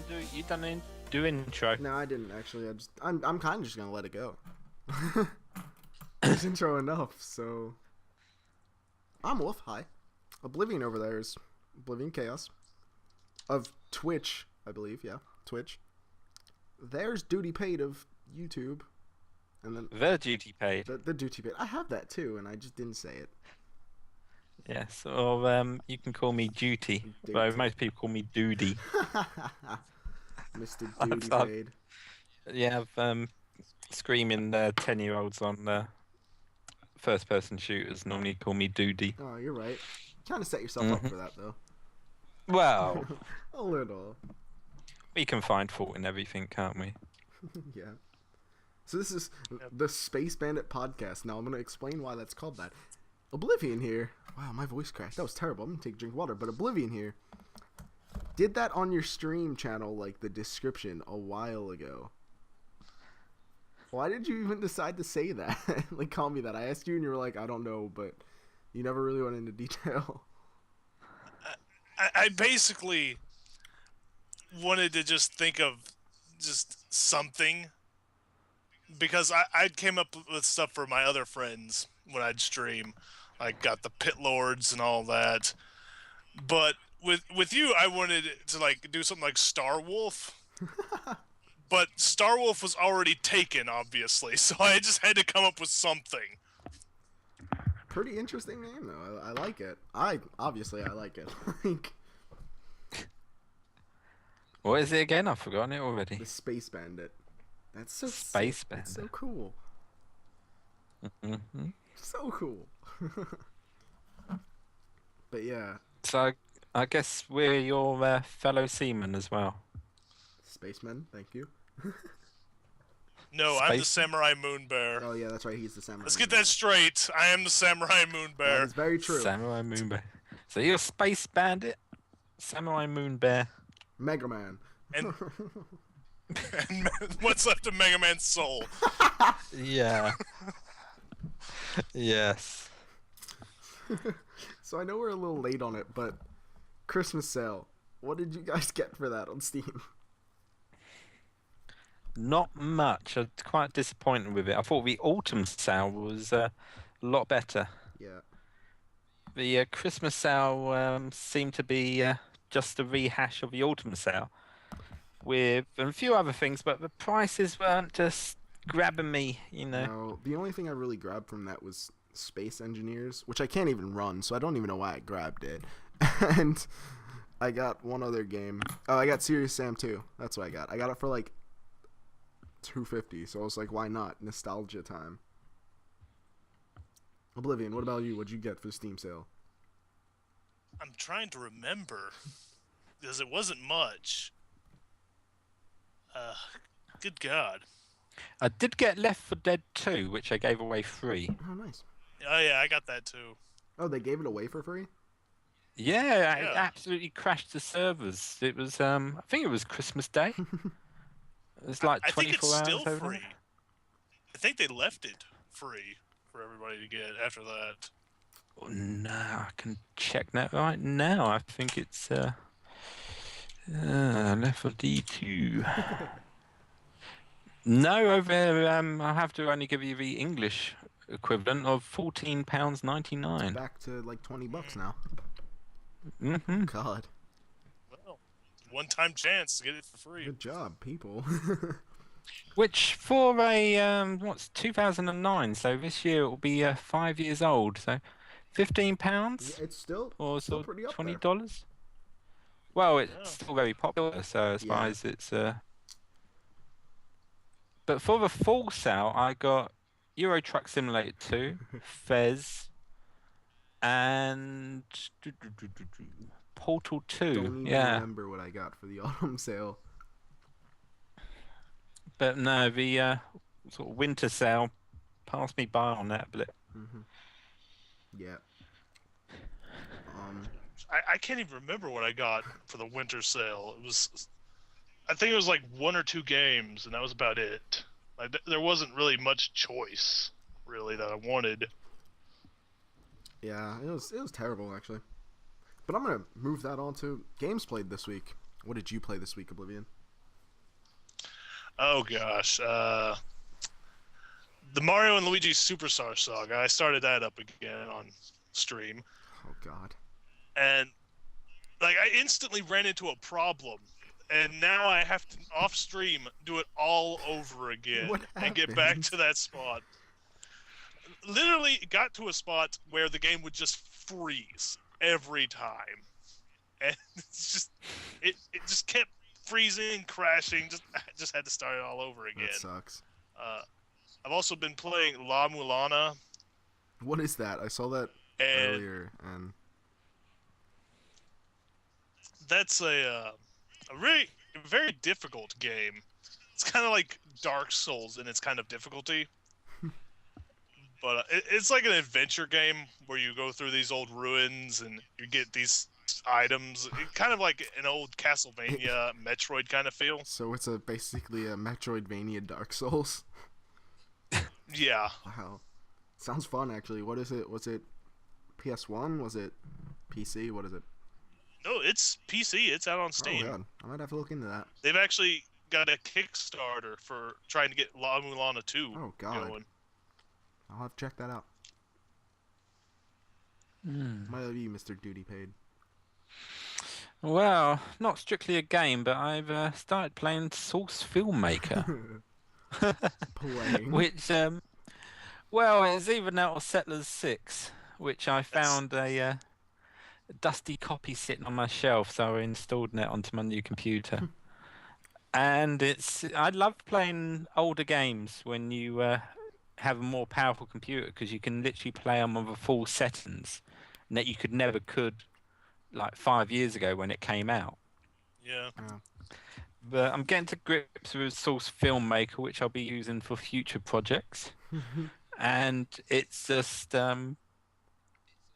You done do intro. No, I didn't actually. I'm kind of just gonna let it go. There's intro enough, so I'm Wolf. Hi, Oblivion over there is Oblivion Chaos of Twitch, I believe. Yeah, Twitch. There's Duty Paid of YouTube, and then The duty paid. the Duty Paid. I have that too, and I just didn't say it. Yes, or you can call me Duty, though Duty. most people call me Doody. Mr. Duty I've- Paid. Yeah, I've screaming 10-year-olds on first-person shooters normally call me Doody. Oh, you're right. Kind of set yourself up for that though. Well, A little. we can find fault in everything, can't we? Yeah. So this is the Space Bandit podcast. Now I'm going to explain why that's called that. Oblivion here. Wow, my voice cracked. That was terrible. I'm going to take a drink of water. But Oblivion here did that on your stream channel, like the description, a while ago. Why did you even decide to say that? Like, call me that. I asked you and you were like, I don't know, but you never really went into detail. I basically wanted to just think of just something because I came up with stuff for my other friends when I'd stream, like got the Pit Lords and all that. But with you, I wanted to like do something like Star Wolf. But Star Wolf was already taken, obviously, so I just had to come up with something. Pretty interesting name, though. I like it. Obviously I like it. Like What is it again? I've forgotten it already. the Space Bandit. That's so Space sick. Bandit. That's so cool. Hmm. So cool. But yeah, So I guess we're your fellow seamen as well. Spaceman, thank you. No, I'm the Space- Samurai Moon Bear. Oh yeah, that's right. He's the samurai. Let's get that straight. I am the Samurai Moon That Bear. is very true. Samurai Moon Bear. So you're Space Bandit, Samurai Moon Bear. Mega Man. And what's left of Mega Man's soul? Yeah. Yes. So I know we're a little late on it, but Christmas sale. What did you guys get for that on Steam? Not much. I'm quite disappointed with it. I thought the autumn sale was a lot better. Yeah. The Christmas sale seemed to be just a rehash of the autumn sale with a few other things, but the prices weren't just grabbing me, you know. No, the only thing I really grabbed from that was Space Engineers, which I can't even run, so I don't even know why I grabbed it. And I got one other game. Oh, I got Serious Sam 2. That's what I got. I got it for like $2.50, so I was like, why not? Nostalgia time. Oblivion, what about you? What'd you get for the Steam sale? I'm trying to remember because it wasn't much. Good God. I did get Left 4 Dead 2, which I gave away free. Oh, nice. Oh yeah, I got that too. Oh, they gave it away for free? Yeah, it Yeah. absolutely crashed the servers. It was, I think it was Christmas Day. It was like I think it's 24 still hours over. free. I think they left it free for everybody to get after that. Oh, no, I can check that right now. I think it's Left 4 Dead 2. No, over there, I have to only give you the English equivalent of £14.99. Back to like $20 now. Mm-hmm. God. Well, one-time chance to get it for free. Good job, people. Which for a what's 2009, so this year it will be 5 years old. So £15 It's still or still so pretty up $20. Well, it's Yeah. still very popular, so as far Yeah. as it's. But for the full sale, I got Euro Truck Simulator 2, Fez, and Portal 2. Don't even Yeah, remember what I got for the autumn sale. but no, the sort of winter sale passed me by on that blip. Yeah. I can't even remember what I got for the winter sale. It was, I think it was like one or two games, and that was about it. Like there wasn't really much choice, really, that I wanted. Yeah, it was terrible actually. But I'm gonna move that on to games played this week. What did you play this week, Oblivion? Oh gosh, the Mario and Luigi Superstar Saga. I started that up again on stream, Oh God. and like I instantly ran into a problem, and now I have to off stream do it all over again What and get back happened? to that spot. Literally got to a spot where the game would just freeze every time, and it's just it just kept freezing, crashing. Just had to start it all over That again. sucks. Uh, I've also been playing La Mulana, What is that? I saw that and earlier, and that's a really very difficult game. It's kind of like Dark Souls in its kind of difficulty, but it's like an adventure game where you go through these old ruins and you get these items. Kind of like an old Castlevania, Metroid kind of feel. so it's basically a Metroidvania Dark Souls. Yeah. Wow, sounds fun actually. What is it? Was it PS1? Was it PC? What is it? No, it's PC. It's out on Oh Steam. God, I might have to look into that. They've actually got a Kickstarter for trying to get La Mulana 2 Oh God, going. I'll have to check that out. Hmm. Might have you, Mr. Duty Paid. Well, not strictly a game, but I've started playing Source Filmmaker, Playing. which well, it's even out of Settlers 6, which I That's found a dusty copy sitting on my shelf, so I installed it onto my new computer. And I love playing older games when you have a more powerful computer because you can literally play them with the full settings that you could like 5 years ago when it came out. yeah. Yeah. But I'm getting to grips with Source Filmmaker, which I'll be using for future projects. And it's just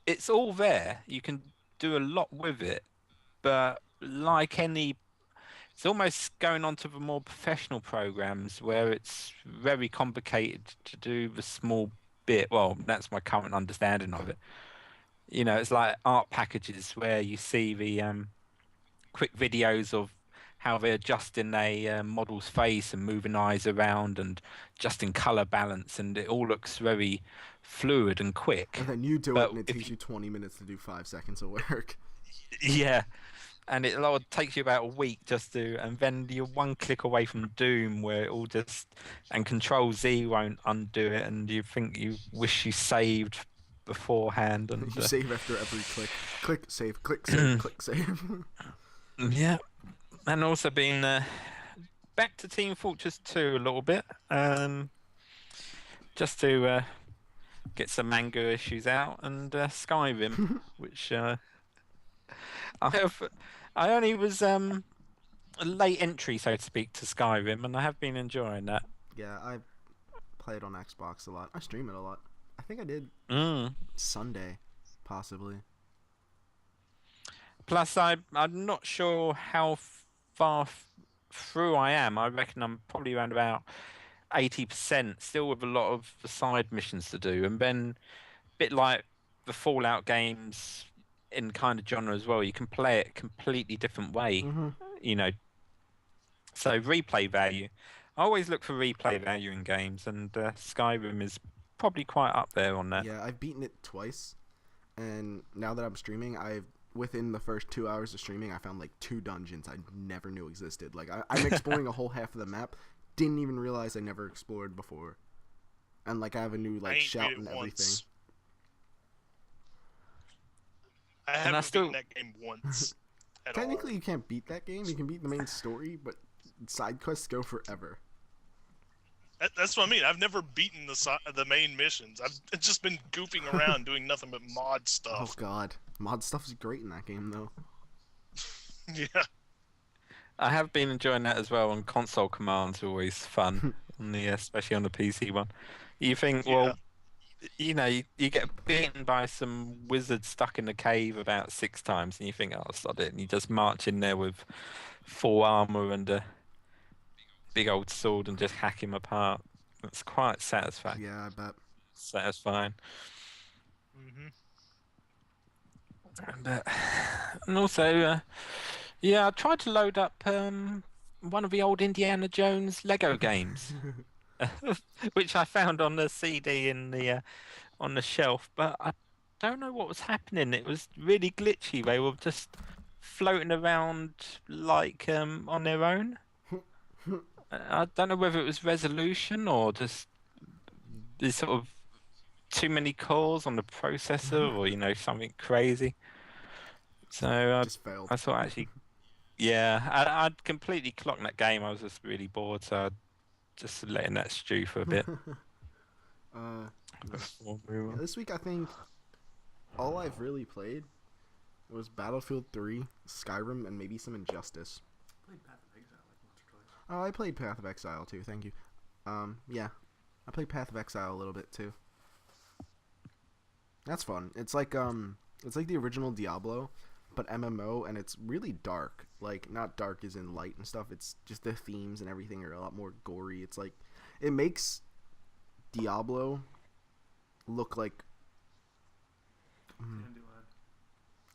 it's all there. You can do a lot with it, but like any, it's almost going on to the more professional programs where it's very complicated to do the small bit. Well, that's my current understanding of it. You know, it's like art packages where you see the quick videos of how they're adjusting a model's face and moving eyes around and adjusting color balance, and it all looks very fluid and quick. And then you do it, But and it if takes you 20 minutes to do 5 seconds of work. yeah, and it takes you about a week just to, and then you're one click away from doom where it all just, and Control Z won't undo it, and you think you wish you saved beforehand, and You save after every click. Click, save, click, save, click, save. yeah, and also been back to Team Fortress 2 a little bit, just to get some manga issues out, and Skyrim, which I have, I only was a late entry, so to speak, to Skyrim, and I have been enjoying that. Yeah, I play it on Xbox a lot. I stream it a lot. I think I did Mm. Sunday, possibly. Plus, I'm not sure how far through I am. I reckon I'm probably around about 80%, still with a lot of the side missions to do, and then a bit like the Fallout games in kind of genre as well. You can play it a completely different way, Mm-hmm. you know. So replay value. I always look for replay value in games, and Skyrim is probably quite up there on that. Yeah, I've beaten it twice, and now that I'm streaming, within the first 2 hours of streaming, I found like 2 dungeons I never knew existed. Like I'm exploring a whole half of the map, didn't even realize I never explored before, and like I have a new I like ain't shout beat it and everything. once. I And I haven't still, beaten that game once at all. Technically, you can't beat that game. You can beat the main story, but side quests go forever. That's what I mean. I've never beaten the main missions. I've just been goofing around doing nothing but mod Oh stuff. God, mod stuff is great in that game though. Yeah. I have been enjoying that as well. And console commands are always fun, on the especially on the PC one. You think, Yeah. well, you know, you get beaten by some wizard stuck in a cave about 6 times, and you think, oh, sod it, and you just march in there with full armor and a big old sword and just hack him apart. It's quite satisfying. Yeah, I bet. Satisfying. hmm But, and also, yeah, I tried to load up one of the old Indiana Jones Lego games, which I found on the CD in the on the shelf, but I don't know what was happening. It was really glitchy. They were just floating around like on their own. I don't know whether it was resolution or just there's sort of too many cores on the processor or something crazy. So Just failed. I thought actually, yeah, I'd completely clocked that game. I was just really bored, so I just letting that stew for a bit uh, before we move yeah, on. this week I think all I've really played was Battlefield 3, Skyrim, and maybe some Injustice. Played Path of Exile like once or twice. Oh, I played Path of Exile too. Thank you. Yeah, I played Path of Exile a little bit too. That's fun. It's like the original Diablo, but MMO, and it's really dark. Like, not dark as in light and stuff. It's just the themes and everything are a lot more gory. It's like it makes Diablo look like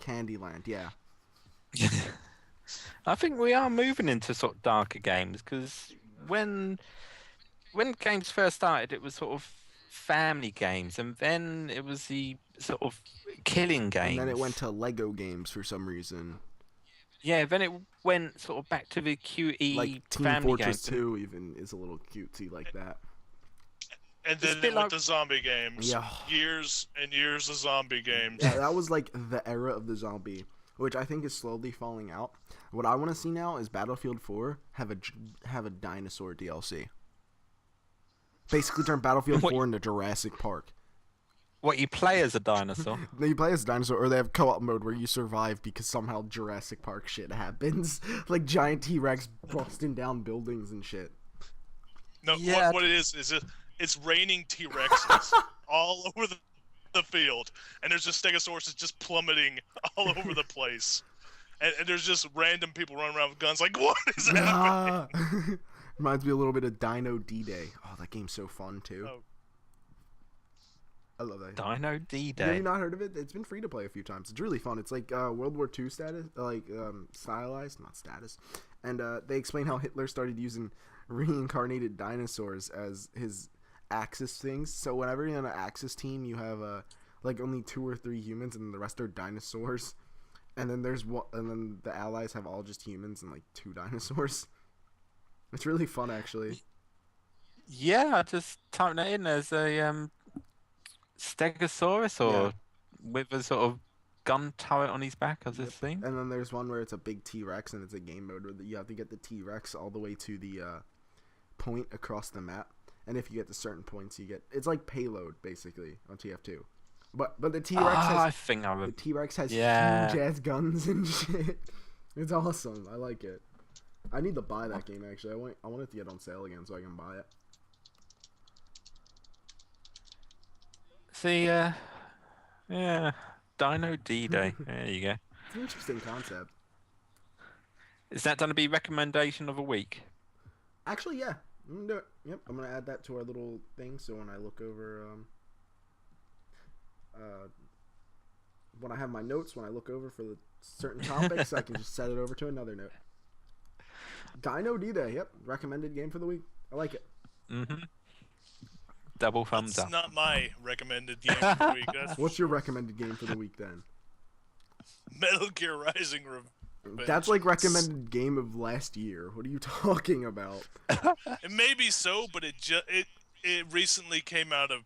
Candyland. Yeah. I think we are moving into sort of darker games because when games first started, it was sort of family games, and then it was the sort of killing And then it games. went to Lego games for some reason. Yeah, then it went sort of back to the QE Like Team family Fortress games. 2 even is a little cutesy like that. And It's a then bit it went like- to zombie games. Yeah. Years and years of zombie games. Yeah, that was like the era of the zombie, which I think is slowly falling out. What I want to see now is Battlefield 4 have a dinosaur DLC. Basically turn Battlefield What- 4 into Jurassic Park. What you play as a dinosaur? You play as a dinosaur, or they have co-op mode where you survive because somehow Jurassic Park shit happens. Like giant T-Rex busting down buildings and shit. No, Yeah. what it is it's raining T-Rexes all over the field, and there's just Stegosaurus just plummeting all over the place. And there's just random people running around with guns like, what is happening? Ah! Reminds me a little bit of Dino D-Day. Oh, that game's so fun too. Oh. I love that. Dino Have D-Day. you not heard of it? It's been free to play a few times. It's really fun. It's like World War II status, like stylized, not status. And they explain how Hitler started using reincarnated dinosaurs as his Axis things. So whenever you're on an Axis team, you have like only 2 or 3 humans, and the rest are dinosaurs. And then and then the Allies have all just humans and like 2 dinosaurs. It's really fun, actually. Yeah, I just typed that in as a Stegosaurus or Yeah. with a sort of gun turret on his back, as Yep. this thing. And then there's one where it's a big T-Rex, and it's a game mode where you have to get the T-Rex all the way to the point across the map. And if you get to certain points, it's like Payload basically on TF2. But the T-Rex I has think I the would. T-Rex has Yeah. huge ass guns and shit. It's awesome. I like it. I need to buy that game actually. I want it to get on sale again so I can buy it. See, yeah, Dino D-Day. There you go. It's an interesting concept. Is that going to be recommendation of a week? Actually, yeah. I'm gonna do it. Yep, I'm gonna add that to our little thing so when I look over when I have my notes, when I look over for the certain topics, I can just set it over to another note. Dino D-Day, yep. Recommended game for the week. I like it. Mm-hmm. Double thumbs That's up. not my recommended game for the week. That's What's your recommended game for the week then? Metal Gear Rising Revenge. That's like recommended game of last year. What are you talking about? It may be so, but it recently came out of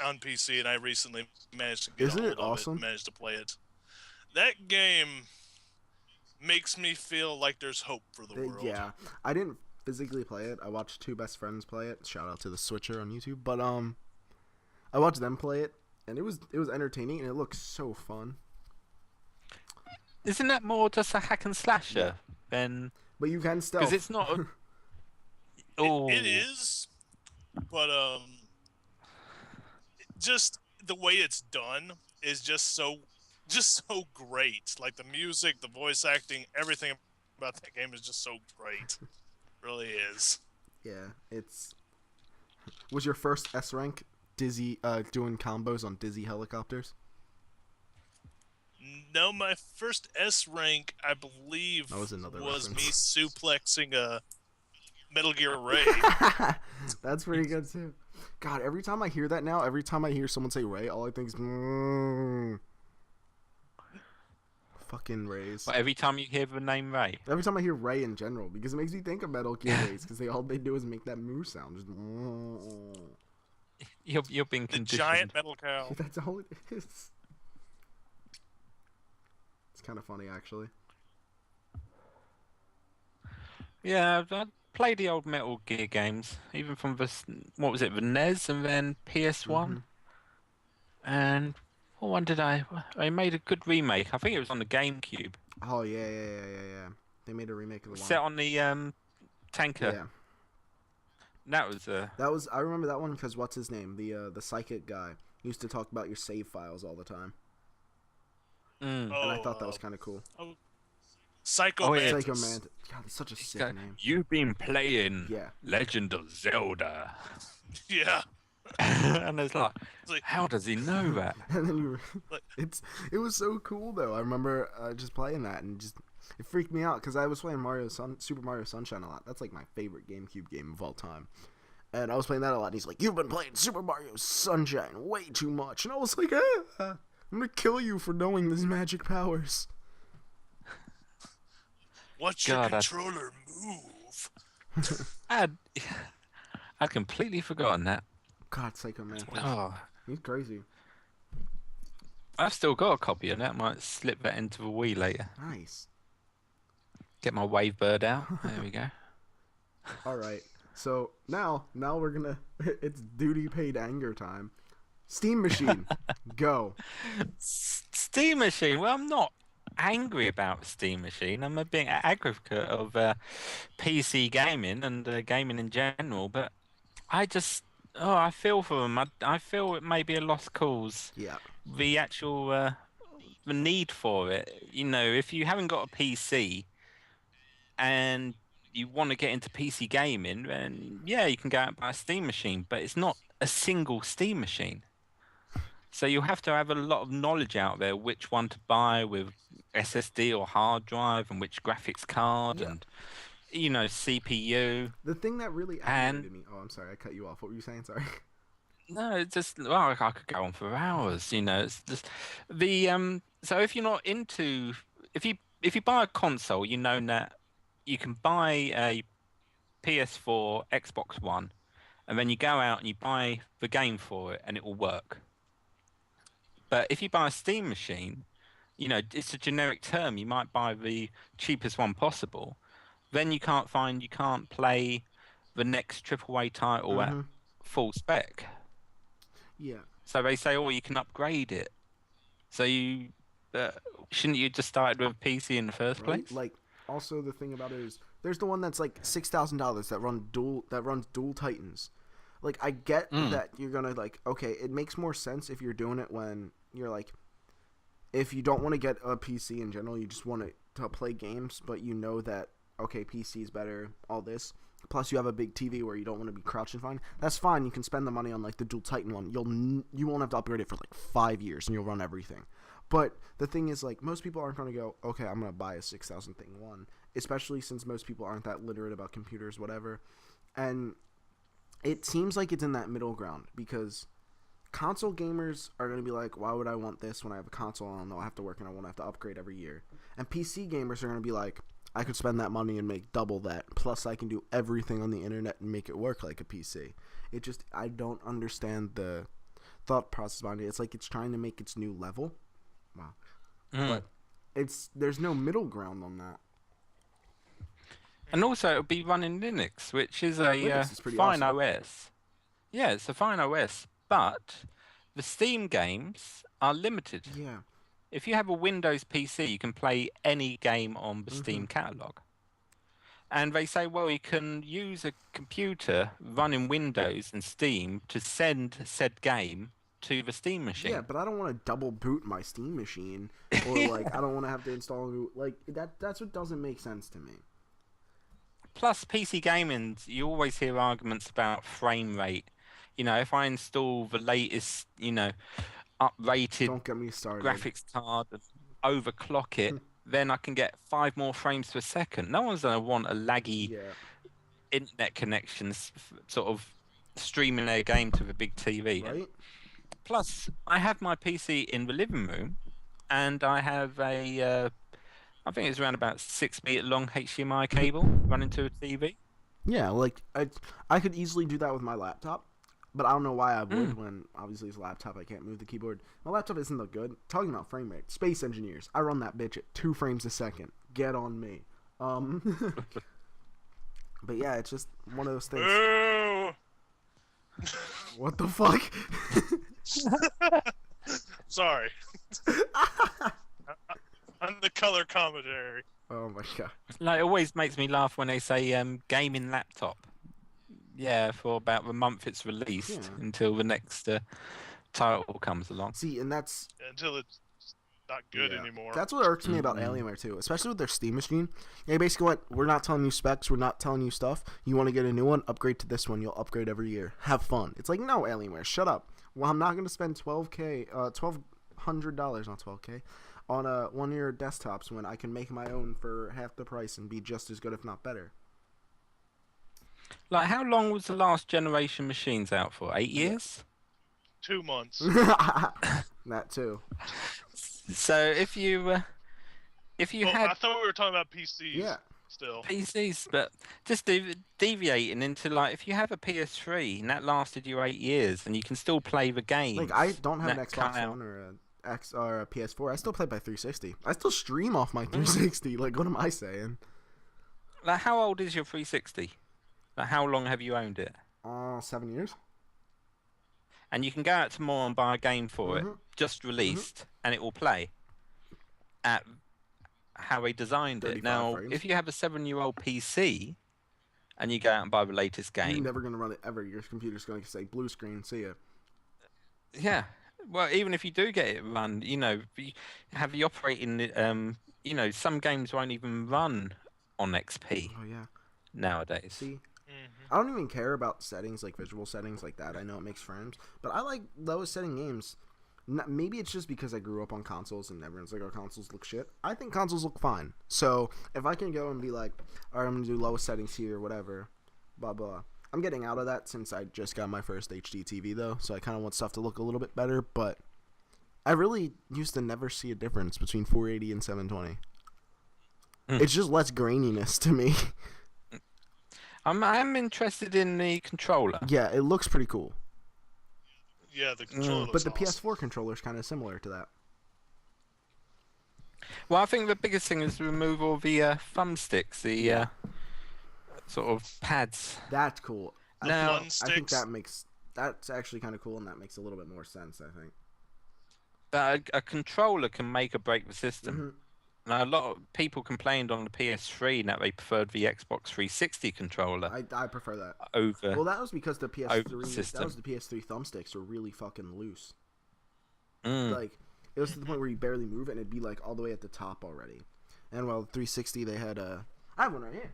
on PC, and I recently managed to get Isn't a it hold of awesome? it, managed to play it. That game makes me feel like there's hope for the world. Yeah, I didn't physically play it. I watched 2 best friends play it. Shout out to the Switcher on YouTube. But I watched them play it, and it was entertaining, and it looks so fun. Isn't that more just a hack and slasher Yeah. than? But you can stealth. Because it's not. Oh, It is, but just the way it's done is just so great. Like the music, the voice acting, everything about that game is just so great. Really is. Yeah, it's. Was your first S rank Dizzy doing combos on Dizzy helicopters? No, my first S rank, I believe, That was another was me reference. suplexing Metal Gear Ray. That's pretty good too. God, every time I hear that now, every time I hear someone say Ray, all I think is fucking Rays. But every time you hear the name Ray, Every time I hear Ray in general, because it makes me think of Metal Gear Rays, because all they do is make that moo sound. Just you're being The conditioned. giant metal cow. that's all it is. It's kind of funny, actually. Yeah, I played the old Metal Gear games, even from the what was it, the NES and then PS1. Mhm. And what one did I? I made a good remake. I think it was on the GameCube, Oh yeah. They made a remake of the set one. on the tanker. Yeah, That was that was. I remember that one because what's his name? The psychic guy used to talk about your save files all the time, Mm. and I thought that was kind of cool. Psycho Oh, yeah. Mantis. Psycho Man. God, that's such a sick So, name. you've been playing Yeah. Legend of Zelda, Yeah. and it's like, It's like- how does he know that? And then you were, Like- it was so cool though. I remember just playing that and just it freaked me out because I was playing Super Mario Sunshine a lot. That's like my favorite GameCube game of all time. And I was playing that a lot. And he's like, "You've been playing Super Mario Sunshine way too much." And I was like, I'm gonna kill you for knowing these magic powers. What's your God, controller move? I'd completely forgotten that. God, Psycho Man. Oh, He's crazy. I've still got a copy of that. Might slip that into the Wii later. Nice. Get my Wavebird out. There we go. All right. So now we're gonna. It's duty paid anger time. Steam Machine, go. Steam Machine. Well, I'm not angry about Steam Machine. I'm a big advocate of PC gaming and gaming in general, but I feel for them. I feel it may be a lost cause. Yeah. The actual the need for it. You know, if you haven't got a PC and you want to get into PC gaming, then yeah, you can go out and buy a Steam machine, but it's not a single Steam machine. So you'll have to have a lot of knowledge out there which one to buy with SSD or hard drive and which graphics card Yeah. and CPU. The thing that really aggravated me. Oh, I'm sorry, I cut you off. What were you saying? Sorry. No, it's just I could go on for hours. It's just the. So if you're not into if you buy a console, you know that you can buy a PS4, Xbox One, and then you go out and you buy the game for it, and it will work. But if you buy a Steam machine, it's a generic term. You might buy the cheapest one possible. Then you can't play the next AAA title at Mhm. full spec. Yeah. So they say, oh, you can upgrade it. So shouldn't you just started with a PC in the first Right. place? Like, also the thing about it is, there's the one that's like $6,000 that runs dual Titans. Like, I get that you're gonna like. Okay, it makes more sense if you're doing it when you're like, if you don't want to get a PC in general, you just want to play games, but you know that okay, PC is better. All this. Plus, you have a big TV where you don't want to be crouching fine. That's fine. You can spend the money on like the dual Titan one. You won't have to upgrade it for like 5 years, and you'll run everything. But the thing is, like, most people aren't going to go, okay, I'm going to buy a 6,000 thing one, especially since most people aren't that literate about computers, whatever. And it seems like it's in that middle ground because console gamers are going to be like, why would I want this when I have a console? I don't know, I have to work and I won't have to upgrade every year. And PC gamers are going to be like, I could spend that money and make double that. Plus, I can do everything on the internet and make it work like a PC. I don't understand the thought process behind it. It's like it's trying to make its new level. Wow. But there's no middle ground on that. And also, it'll be running Linux, which is a Linux is pretty fine awesome. OS. Yeah, it's a fine OS, but the Steam games are limited. Yeah. If you have a Windows PC, you can play any game on the Mm-hmm. Steam catalog. And they say, well, you can use a computer running Windows and Steam to send said game to the Steam machine. Yeah, but I don't want to double boot my Steam machine, or like I don't want to have to install like that. That's what doesn't make sense to me. Plus, PC gaming, you always hear arguments about frame rate. If I install the latest, uprated Don't get me started. graphics card and overclock it, then I can get 5 more frames per second. No one's going to want a laggy Yeah. internet connections, sort of streaming their game to the big TV. Right? Plus, I have my PC in the living room, and I have I think it's around about 6 meter long HDMI cable running to a TV. Yeah, like I could easily do that with my laptop, but I don't know why I would Mm. when obviously it's a laptop. I can't move the keyboard. My laptop isn't that good. Talking about frame rate, Space Engineers. I run that bitch at 2 frames a second. Get on me. But yeah, it's just one of those things. Boo! What the fuck? Sorry. On the color commentary. Oh my god. Like, it always makes me laugh when they say gaming laptop. Yeah, for about the month it's released Yeah. until the next title comes along. See, and that's Until it's not good yeah. anymore. That's what irks me about Alienware too, especially with their Steam machine. They basically went, we're not telling you specs, we're not telling you stuff. You want to get a new one, upgrade to this one. You'll upgrade every year. Have fun. It's like, no, Alienware, shut up. Well, I'm not going to spend $1,200, not $12K, on one of your desktops when I can make my own for half the price and be just as good, if not better. Like, how long was the last generation machines out for? 8 years? 2 months. That too. So if you Oh, had I thought we were talking about PCs. Yeah. Still. PCs, but just deviating into, like, if you have a PS3 and that lasted you 8 years and you can still play the game. Like, I don't have an that Xbox cut out- One or a PS4. I still play by 360. I still stream off my 360. Like, what am I saying? Like, how old is your 360? Like, how long have you owned it? 7 years. And you can go out tomorrow and buy a game for it, Mhm. just released, and it will play at how they designed it. 35 Now, frames. if you have a 7-year-old PC and you go out and buy the latest You're game, never gonna run it ever. Your computer's gonna say blue screen. See ya. yeah. Well, even if you do get it run, you have the operating, some games won't even run on XP Oh yeah. nowadays. See, Mhm. I don't even care about settings like visual settings like that. I know it makes frames, but I like lowest setting games. Maybe it's just because I grew up on consoles and everyone's like, "Oh, consoles look shit." I think consoles look fine. So if I can go and be like, "All right, I'm gonna do lowest settings here, whatever," blah blah. I'm getting out of that since I just got my first HD TV though, so I kind of want stuff to look a little bit better. But I really used to never see a difference between 480 and 720. It's just less graininess to me. I'm interested in the controller. Yeah, it looks pretty cool. Yeah, the controller But looks the awesome. PS4 controller is kind of similar to that. Well, I think the biggest thing is the removal of the thumbsticks, the sort of pads. That's cool. Now, One I think sticks. that's actually kind of cool, and that makes a little bit more sense. I think. But a controller can make or break the system. Mhm. Now, a lot of people complained on the PS3 that they preferred the Xbox 360 controller I prefer that. over. Well, that was because the PS3 that system. was the PS3 thumbsticks were really fucking loose. Mm. Like it was to the point where you barely move it, and it'd be like all the way at the top already. And while the 360 they had I have one right here.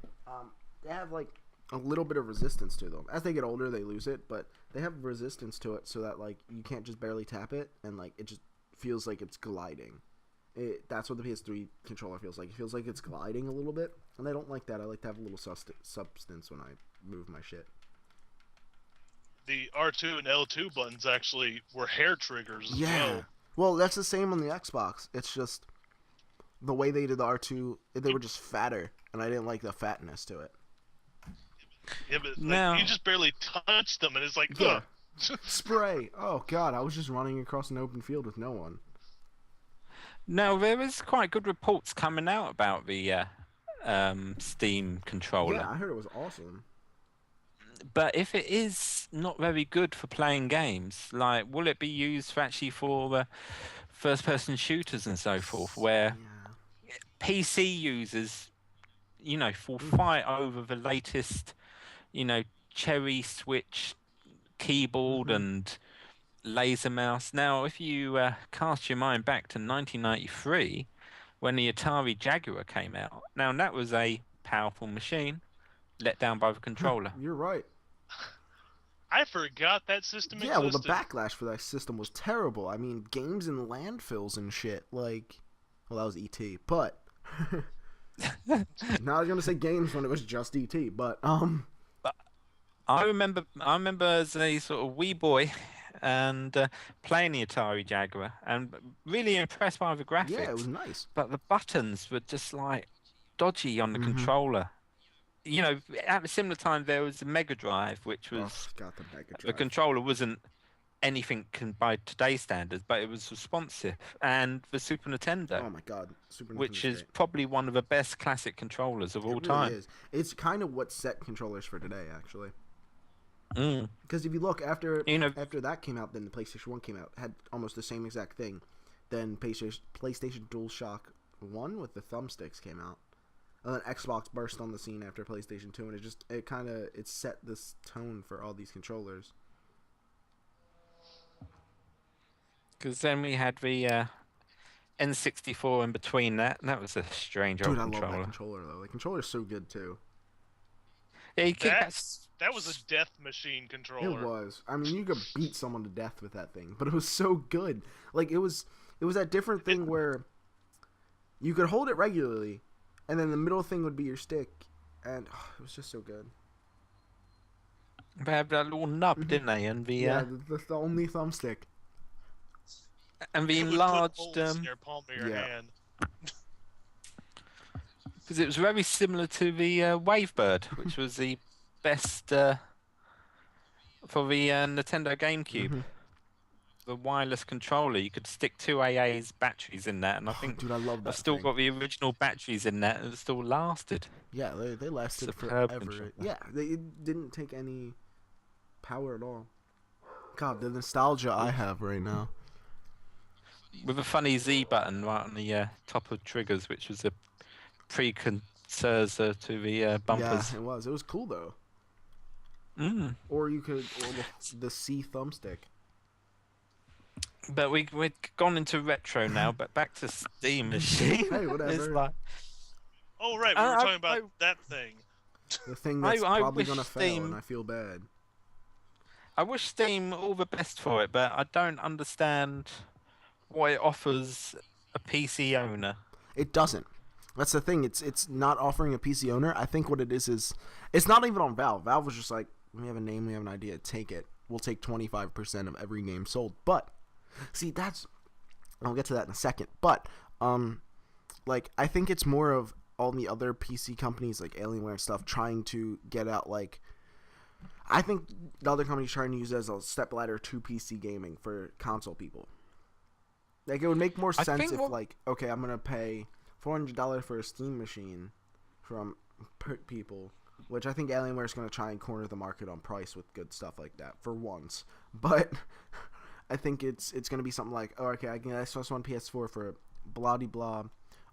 They have like a little bit of resistance to them. As they get older, they lose it, but they have resistance to it so that like you can't just barely tap it, and like it just feels like it's gliding. That's what the PS3 controller feels like. It feels like it's gliding a little bit, and I don't like that. I like to have a little substance when I move my shit. The R2 and L2 buttons actually were hair triggers as Yeah. well. Well, that's the same on the Xbox. It's just the way they did the R2, they were just fatter, and I didn't like the fatness to it. Yeah, but like, Now- you just barely touch them, and it's like, Yeah. ugh. Spray. Oh god, I was just running across an open field with no one. Now, there is quite good reports coming out about the Steam controller. Yeah, I heard it was awesome. But if it is not very good for playing games, like, will it be used for first-person shooters and so forth, where Yeah. PC users, will fight over the latest, cherry switch keyboard and laser mouse. Now, if you cast your mind back to 1993, when the Atari Jaguar came out, now that was a powerful machine, let down by the controller. You're right. I forgot that system Yeah, well, the existed. backlash for that system was terrible. I mean, games in landfills and shit. Like, well, that was ET, but not gonna say games when it was just ET. But I remember as a sort of wee boy and playing the Atari Jaguar and really impressed by the Yeah, it was graphics, nice. but the buttons were just like dodgy on the Mm-hmm. controller. At a similar time there was the Mega Drive, which Oh, was got the Mega the Drive. controller wasn't anything by today's standards, but it was responsive. And the Super Nintendo, Oh my God, Super which Nintendo's is great. probably one of the best classic controllers of It all really time. is. It's kind of what set controllers for today, actually. Mm. Because if you look You know, after that came out, then the PlayStation One came out, had almost the same exact thing. Then PlayStation DualShock One with the thumbsticks came out, and then Xbox burst on the scene after PlayStation Two, and it set this tone for all these controllers. because then we had the N64 in between that, and that was a strange Dude, old I love that controller. controller though. The controller's so good too. Yeah, you kick That that. that was a death machine It controller. was. I mean, you could beat someone to death with that thing, but it was so good. Like it was that different thing where you could hold it regularly, and then the middle thing would be your stick, and it was just so good. They had that little nub, Hmm. didn't they? And Yeah, the only thumbstick. the It would put enlarged holes in your palm of your Yeah. hand. because it was very similar to the Wavebird, which was the best for the Nintendo GameCube. Hmm. The wireless controller, you could stick two AA's batteries in that, and I Oh, think dude, I love I've that still thing. got the original batteries in that, and it still lasted. Yeah, they lasted Superb forever. controller. Yeah, it didn't take any power at all. God, the nostalgia I have right now. With a funny Z button right on the top of triggers, which was a precursor to the Yeah, bumpers. it was. It was cool though. Mm. Or the C thumbstick. But we've gone into retro now, but back to Steam Machine. Hey, It's whatever. like Oh right, we were I, talking about I, that thing. The thing I, that's I probably wish gonna fail, and Steam I feel bad. I wish Steam all the best for it, but I don't understand why it offers a PC owner. It doesn't. That's the thing. It's not offering a PC owner. I think what it is it's not even on Valve. Valve was just like, we have a name, we have an idea, take it. We'll take 25% of every game sold. But see, I'll get to that in a second. But like I think it's more of all the other PC companies like Alienware and stuff trying to get out like I think the other companies trying to use it as a stepladder to PC gaming for console people. Like it would make more I sense think if what like okay, I'm gonna pay $400 for a Steam machine from people, which I think Alienware is gonna try and corner the market on price with good stuff like that for once. But I think it's gonna be something like, oh okay, I can get Xbox One PS4 for blah de blah,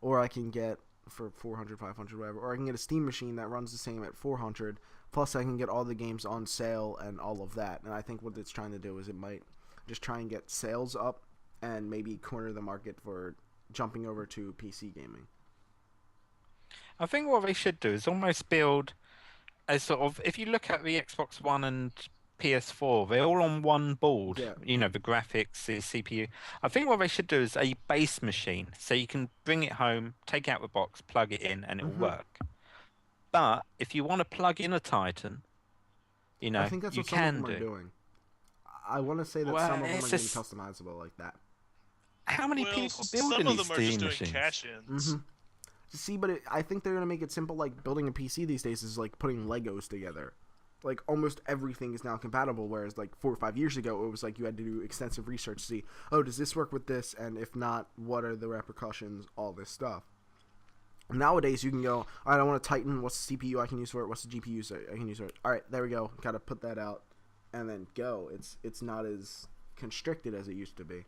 or I can get for 400, 500, whatever, or I can get a Steam machine that runs the same at 400. Plus, I can get all the games on sale and all of that. And I think what it's trying to do is it might just try and get sales up and maybe corner the market for jumping over to PC gaming. I think what they should do is almost build a sort of. If you look at the Xbox One and PS4, they're all on one board. Yeah. The graphics, the CPU. I think what they should do is a base machine, so you can bring it home, take out the box, plug it in, and it'll Hmm. work. But if you want to plug in a Titan, I think that's you what some of can them are do. doing. I want to say that Well, some of them are it's getting just customizable like that. how many Well, people some building of these them are just Steam doing machines? cash-ins. Hmm. See, but I think they're gonna make it simple. Like building a PC these days is like putting Legos together. Like almost everything is now compatible. Whereas like 4 or 5 years ago, it was like you had to do extensive research to see, oh, does this work with this? And if not, what are the repercussions? All this stuff. Nowadays, you can go, all right, I want a Titan. What's the CPU I can use for it? What's the GPU I can use for it? All right, there we go. Got to put that out, and then go. It's not as constricted as it used to be.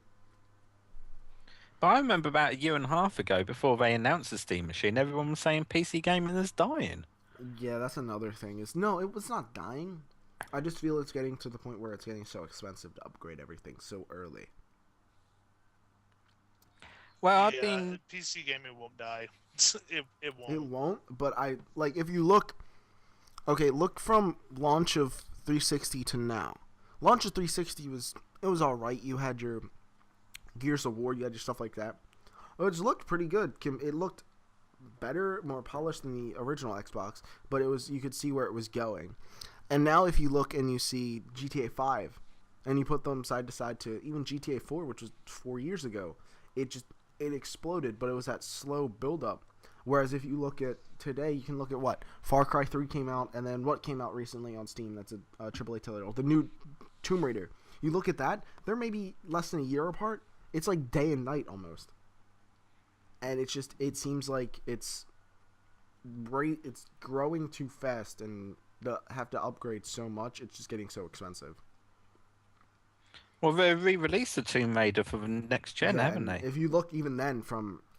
But I remember about a year and a half ago, before they announced the Steam machine, everyone was saying PC gaming is dying. Yeah, that's another thing. Is no, it was not dying. I just feel it's getting to the point where it's getting so expensive to upgrade everything so early. Well, I've Yeah, been PC gaming won't die. It won't. It won't, but I like if you look. Okay, look from launch of 360 to now. Launch of 360 was all right. You had your Gears of War, you had your stuff like that. It looked pretty good. It looked better, more polished than the original Xbox, but you could see where it was going. And now if you look and you see GTA 5 and you put them side to side to even GTA 4, which was 4 years ago, it exploded, but it was that slow build up. Whereas if you look at today, you can look at what Far Cry 3 came out, and then what came out recently on Steam. That's a AAA title, the new Tomb Raider. You look at that; they're maybe less than a year apart. It's like day and night almost, and it seems like it's growing too fast, and have to upgrade so much. It's just getting so expensive. Well, they re-released the Tomb Raider for the next gen, Yeah, haven't and they? if you look even then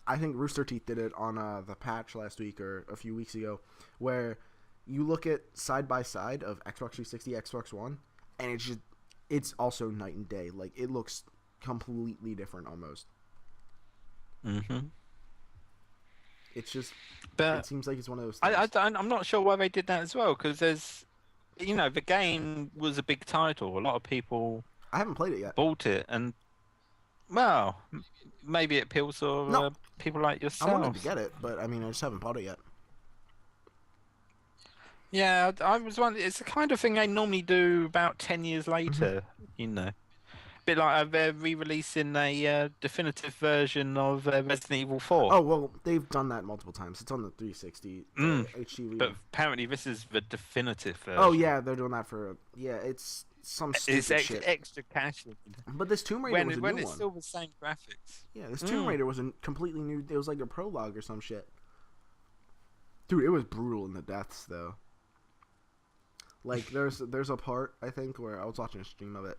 I think Rooster Teeth did it on the patch last week or a few weeks ago, where you look at side by side of Xbox 360, Xbox One, and it's also night and day. Like, it looks completely different almost. Mm-hmm. It's just, But it seems like it's one of those things. I'm not sure why they did that as well, because the game was a big title. A lot of people I haven't played it yet. bought it, and well, maybe it appeals to No, people like I wanted to yourself. get it, but I mean, I just haven't bought it yet. Yeah, I was wondering. It's the kind of thing they normally do about 10 years Mm-hmm. later. Bit like they're re-releasing a definitive version of Resident Evil 4. Oh, well, they've done that multiple times. It's on the 360 HD. But apparently this is the definitive version. Oh, yeah, they're doing that it's some It's stupid shit. extra cash. But this Tomb Raider was a When new it's one. still the same graphics. Yeah, this Tomb Raider was a completely new. It was like a prologue or some shit. Dude, it was brutal in the deaths though. Like there's a part I think where I was watching a stream of it.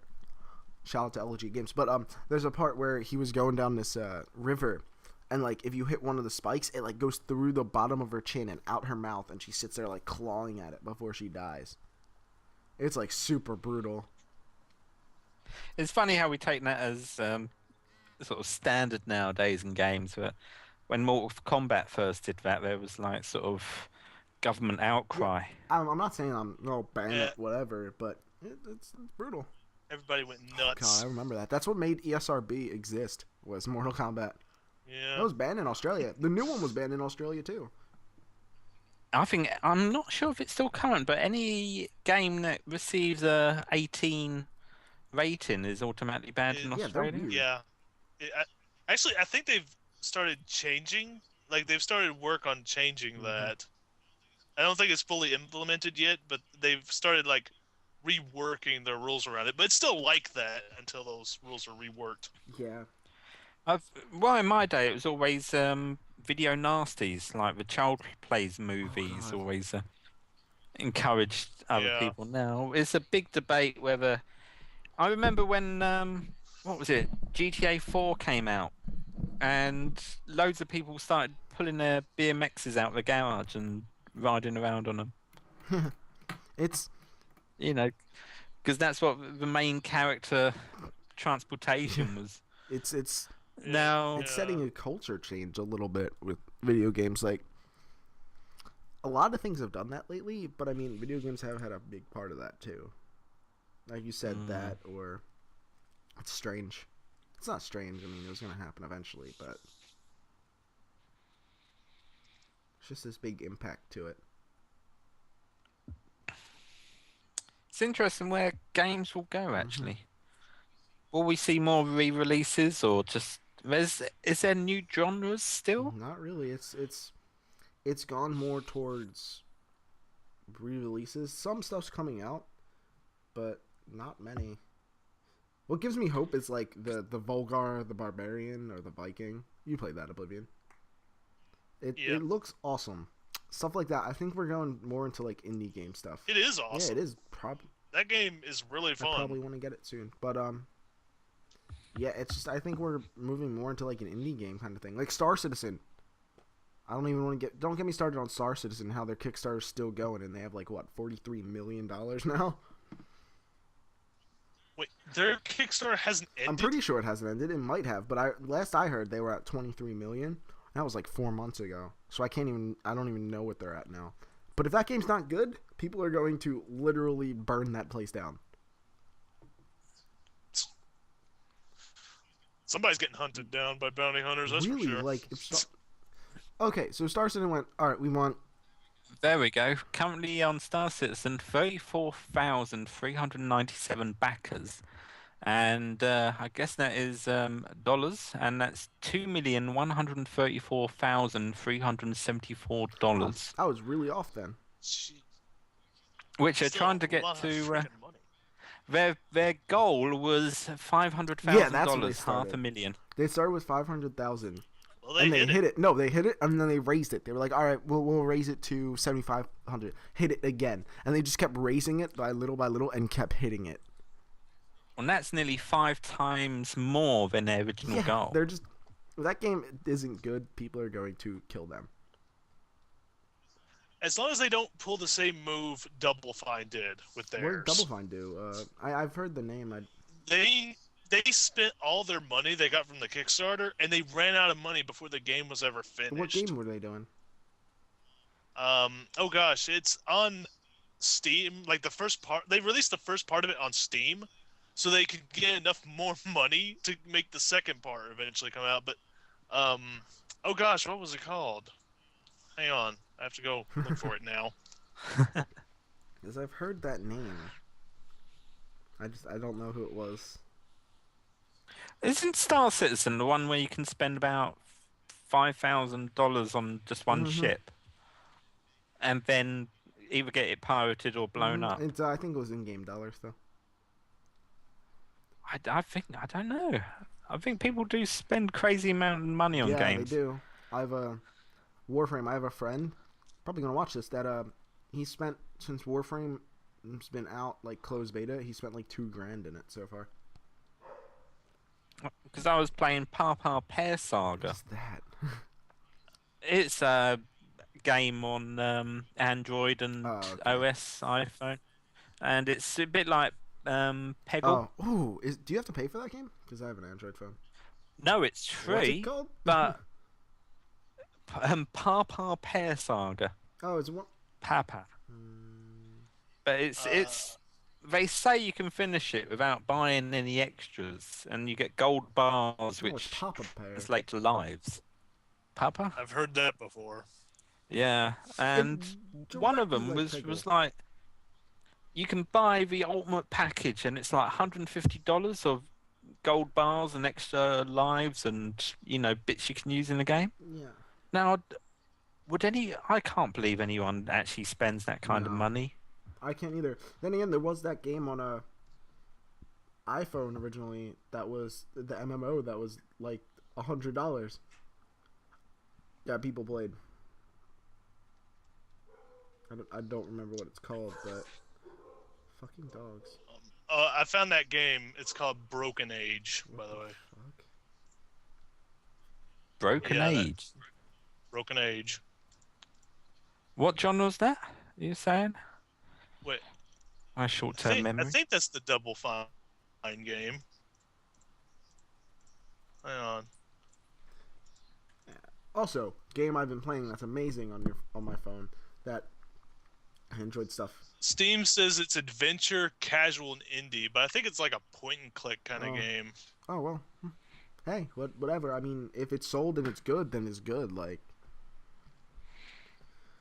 Shout out to LG Games, but there's a part where he was going down this river, and like if you hit one of the spikes, it like goes through the bottom of her chin and out her mouth, and she sits there like clawing at it before she dies. It's like super brutal. It's funny how we take that as sort of standard nowadays in games, but when Mortal Kombat first did that, there was like sort of government outcry. I'm not saying I'm Bandit, Yeah. whatever, but it's brutal. Everybody went God, nuts. I remember that. That's what made ESRB exist, was Mortal Kombat. Yeah. That was banned in Australia. The new one was banned in Australia too. I'm not sure if it's still current, but any game that receives a 18 rating is automatically banned in Yeah, they're Australia. weird. Yeah. Actually, I think they've started changing. Like, they've started work on changing that. I don't think it's fully implemented yet, but they've started, like, reworking their rules around it. But it's still like that until those rules are reworked. Yeah. Well, in my day, it was always video nasties, like the Child Plays movies, God. always encouraged other Yeah. people. Now, it's a big debate whether. I remember when, what was it, GTA 4 came out, and loads of people started pulling their BMXs out of the garage and riding around on them. It's Because that's what the main character transportation was. it's Now, it's setting a culture change a little bit with video games. Like a lot of things have done that lately, but I mean, video games have had a big part of that too. Like you said, that or it's strange. It's not strange. I mean, it was gonna happen eventually, but it's just this big impact to it. it's interesting where games will go, actually. Will we see more re-releases, or just is there new genres still? Not really. It's gone more towards re-releases. Some stuff's coming out, but not many. What gives me hope is like the Volgar, the Barbarian, or the Viking. You played that, Oblivion. It looks awesome. Stuff like that. I think we're going more into like indie game stuff. It is awesome. Yeah, it is. That game is really I fun. probably want to get it soon, but yeah, it's just I think we're moving more into like an indie game kind of thing, like Star Citizen. I don't even want to don't get me started on Star Citizen. How their Kickstarter's still going, and they have like what $43 million now. Wait, their Kickstarter hasn't ended? I'm pretty sure it hasn't ended. It might have, but last I heard they were at 23 million. That was like 4 months ago. So I don't even know what they're at now. But if that game's not good, people are going to literally burn that place down. Somebody's getting hunted down by bounty hunters, that's Really? for sure. Like, okay, so Star Citizen went, all right, we want There we go. Currently on Star Citizen, 34,397 backers. And I guess that is dollars, and that's Wow, $2,134,374, I was really off then. Gee, which are trying still to a get lot of to freaking money. their goal was Yeah, that's where they $500,000, half a started. million. They started with 500,000, Well, they and they hit hit it. No, they hit it, and then they raised it. They were like, "All right, we'll raise it to 7,500." Hit it again, and they just kept raising it by little, and kept hitting it. And that's nearly 5 times more than their original Yeah, goal. they're just if that game isn't good, people are going to kill them. As long as they don't pull the same move Double Fine did with What did Double theirs. Fine do? I've heard the name. They spent all their money they got from the Kickstarter, and they ran out of money before the game was ever finished. What game were they doing? Oh gosh, it's on Steam. Like the first part, they released the first part of it on Steam, so they could get enough more money to make the second part eventually come out. But, oh gosh, what was it called? Hang on, I have to go look for it now. Because I've heard that name. I don't know who it was. Isn't Star Citizen the one where you can spend about $5,000 on just one Mhm. ship, and then either get it pirated or blown up? It's I think it was in-game dollars though. I don't know. I think people do spend crazy amount of money on Yeah, games. they do. I have a Warframe. I have a friend, probably gonna watch this. That he spent since Warframe's been out, like closed beta. He spent like $2,000 in it so far. Because I was playing Papa Pear Saga. What's that? It's a game on Android and Oh, okay. OS iPhone, and it's a bit like Peggle. Oh, ooh, do you have to pay for that game? Because I have an Android phone. No, it's What's free, it called? but Papa Pear Saga. Oh, it's one. Papa. But it's they say you can finish it without buying any extras, and you get gold bars, Oh, it's which Papa Pear. translate to lives. Papa? I've heard that before. Yeah, and one of them directly like was Peggle. like, you can buy the ultimate package, and it's like $150 of gold bars and extra lives and bits you can use in the game. Yeah. Now, I can't believe anyone actually spends that kind of No. money. I can't either. Then again, there was that game on a iPhone originally that was the MMO that was like $100. Yeah, people played. I don't remember what it's called, but fucking dogs. I found that game. It's called Broken Age, by the way. Fuck. Broken Yeah, that- Age. Broken Age. What genre was that? You saying? Wait, My I short-term think, memory. that's the Double Fine game. Hang on. Also, game I've been playing that's amazing on my phone. That Android stuff. Steam says it's adventure, casual, and indie, but I think it's like a point-and-click kind of Oh. game. Oh well. Hey, whatever. I mean, if it's sold and it's good, then it's good. Like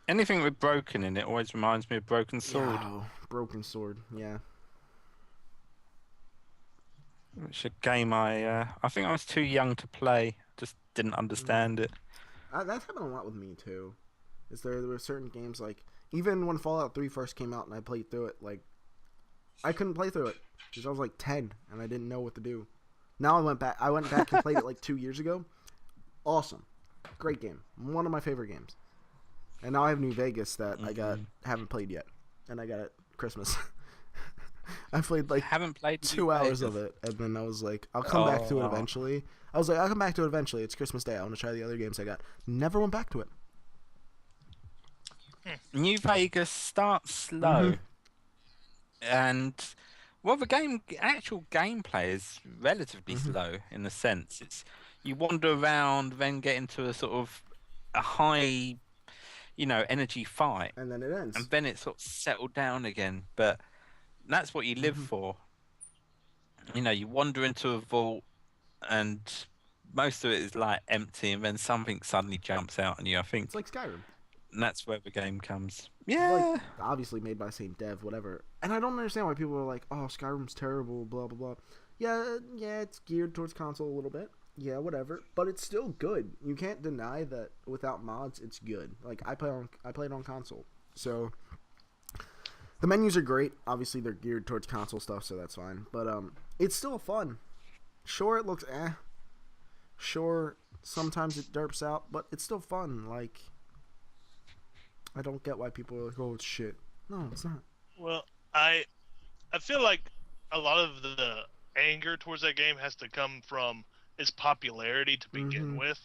Anything with broken in it always reminds me of Broken Sword, Oh, Broken Sword. Yeah. which is a game I think I was too young to play. Just didn't understand it. That's happened a lot with me too. There were certain games like even when Fallout 3 first came out and I played through it, like I couldn't play through it because I was like 10 and I didn't know what to do. Now I went back and played it like 2 years ago. Awesome, great game, one of my favorite games. And now I have New Vegas that haven't played yet, and I got it Christmas. I played like Haven't played 2 hours of it, and then I was like, I'll come back to it eventually. I'll come back to it eventually. It's Christmas Day. I want to try the other games I got. Never went back to it. New Vegas starts slow, and the actual gameplay is relatively slow in a sense. It's you wander around, then get into a sort of a high, energy fight, And then it ends. and then it sort of settled down again. But that's what you live for. You wander into a vault, and most of it is like empty, and then something suddenly jumps out on you. I think It's like Skyrim. And that's where the game comes. Like, Yeah. obviously made by the same dev, whatever. And I don't understand why people are like, "Oh, Skyrim's terrible," blah blah blah. Yeah, it's geared towards console a little bit. Yeah, whatever. But it's still good. You can't deny that without mods, it's good. Like I played on console, so the menus are great. Obviously, they're geared towards console stuff, so that's fine. But it's still fun. Sure, it looks Sure, sometimes it derps out, but it's still fun. Like, I don't get why people are like, "Oh, it's shit." No, it's not. Well, I feel like a lot of the anger towards that game has to come from its popularity to begin with.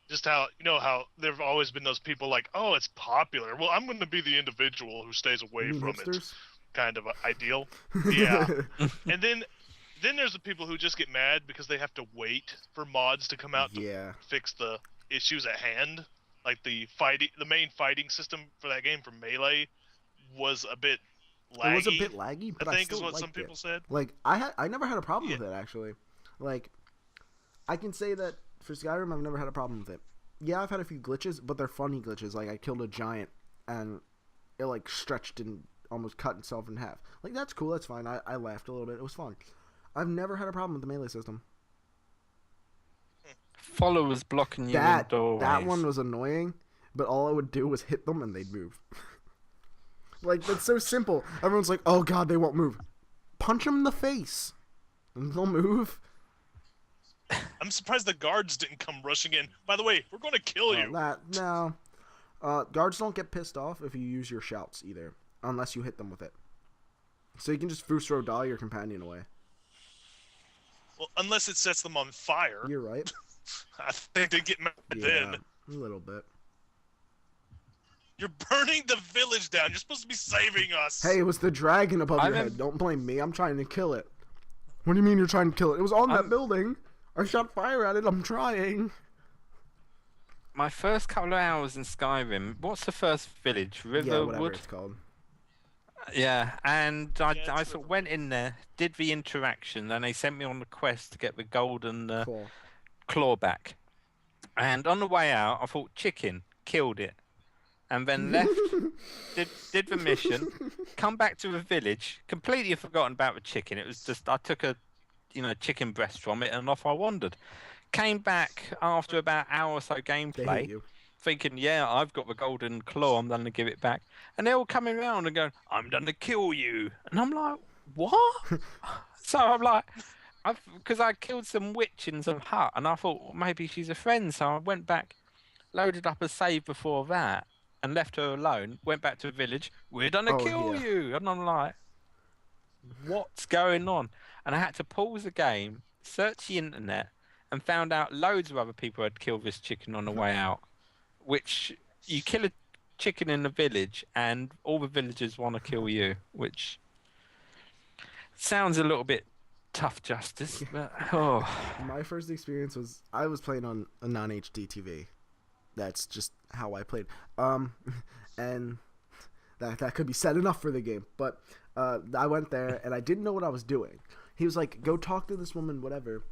Just how how there've always been those people like, "Oh, it's popular. Well, I'm going to be the individual who stays away from hipsters? it." Kind of ideal. Yeah. And then there's the people who just get mad because they have to wait for mods to come out to fix the issues at hand. Like the main fighting system for that game, for Melee, was a bit laggy. It was a bit laggy, but I think still is what liked some people it. said. Like I never had a problem with it actually. Like I can say that for Skyrim, I've never had a problem with it. Yeah, I've had a few glitches, but they're funny glitches. Like I killed a giant and it like stretched and almost cut itself in half. Like that's cool, that's fine. I laughed a little bit. It was fun. I've never had a problem with the melee system. Followers blocking you in doorways. That one was annoying, but all I would do was hit them and they'd move. Like, that's so simple. Everyone's like, "Oh god, they won't move." Punch them in the face and they'll move. I'm surprised the guards didn't come rushing in. By the way, we're going to kill you. No. Guards don't get pissed off if you use your shouts either, unless you hit them with it. So you can just Fusro die your companion away. Well, unless it sets them on fire. You're right. I think they get mad then. A little bit. You're burning the village down. You're supposed to be saving us. Hey, it was the dragon above your head. Don't blame me. I'm trying to kill it. What do you mean you're trying to kill it? It was on that building. I shot fire at it. I'm trying. My first couple of hours in Skyrim. What's the first village? Riverwood? Whatever it's called. Yeah, and I sort of went in there, did the interaction, and they sent me on the quest to get the golden claw back. And on the way out, I thought chicken, killed it, and then left, did the mission, come back to the village, completely forgotten about the chicken. It was just I took a chicken breast from it, and off I wandered. Came back after about an hour or so gameplay, thinking, yeah, I've got the golden claw, I'm going to give it back. And they're all coming around and going, "I'm going to kill you." And I'm like, what? So I'm like, because I killed some witch in some hut, and I thought, well, maybe she's a friend. So I went back, loaded up a save before that, and left her alone, went back to the village, "We're going to kill you." And I'm like, what's going on? And I had to pause the game, search the internet, and found out loads of other people had killed this chicken on the way out. Which, you kill a chicken in the village and all the villagers want to kill you, which sounds a little bit tough justice, but My first experience was I was playing on a non-HD TV. That's just how I played. And that could be said enough for the game. But I went there and I didn't know what I was doing. He was like, "Go talk to this woman, whatever."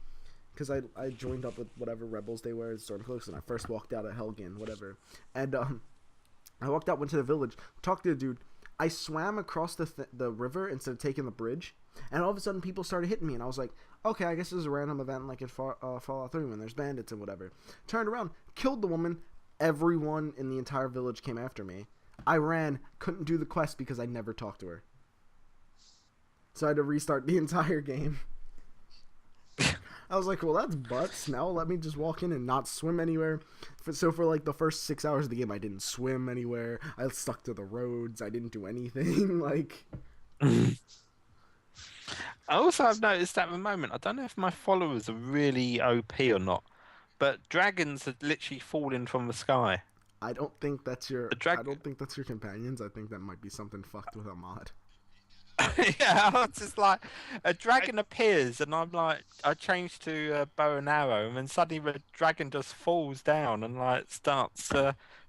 Because I joined up with whatever rebels they were, Stormcloaks, and I first walked out of Helgen, whatever. And I walked out, went to the village, talked to the dude. I swam across the river instead of taking the bridge, and all of a sudden people started hitting me, and I was like, okay, I guess this is a random event like in Fallout 3 when there's bandits and whatever. Turned around, killed the woman. Everyone in the entire village came after me. I ran, couldn't do the quest because I never talked to her. So I had to restart the entire game. I was like, well, that's butts. Now let me just walk in and not swim anywhere. So for like the first 6 hours of the game, I didn't swim anywhere. I stuck to the roads. I didn't do anything. Like, I also have noticed at the moment, I don't know if my followers are really OP or not, but dragons are literally falling from the sky. I don't think that's your. I don't think that's your companions. I think that might be something fucked with a mod. Yeah, I was just like, a dragon appears, and I'm like, I change to bow and arrow, and then suddenly the dragon just falls down and like starts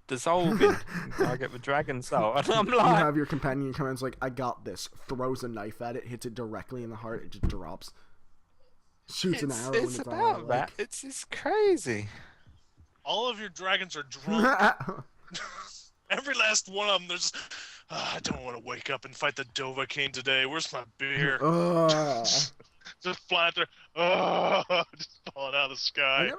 dissolving. I get the dragon soul, and I'm like, you have your companion come in, like, "I got this," throws a knife at it, hits it directly in the heart, it just drops. Shoots an arrow. It's about that. It's crazy. All of your dragons are drunk. Every last one of them, there's I don't want to wake up and fight the Dovahkiin today. Where's my beer? Just flying through. Just falling out of the sky.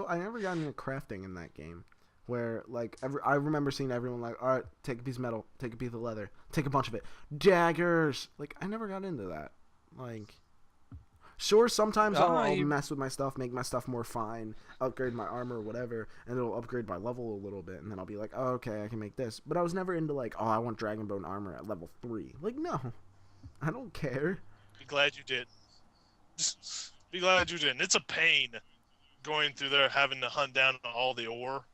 I never got into crafting in that game. Where, like, I remember seeing everyone like, alright, take a piece of metal, take a piece of leather, take a bunch of it. Daggers! Like, I never got into that. Like, sure, sometimes I'll mess with my stuff, make my stuff more fine, upgrade my armor or whatever, and it'll upgrade my level a little bit, and then I'll be like, oh, okay, I can make this. But I was never into, like, oh, I want Dragonbone armor at level 3. Like, no. I don't care. Be glad you did. Just be glad you didn't. It's a pain going through there having to hunt down all the ore.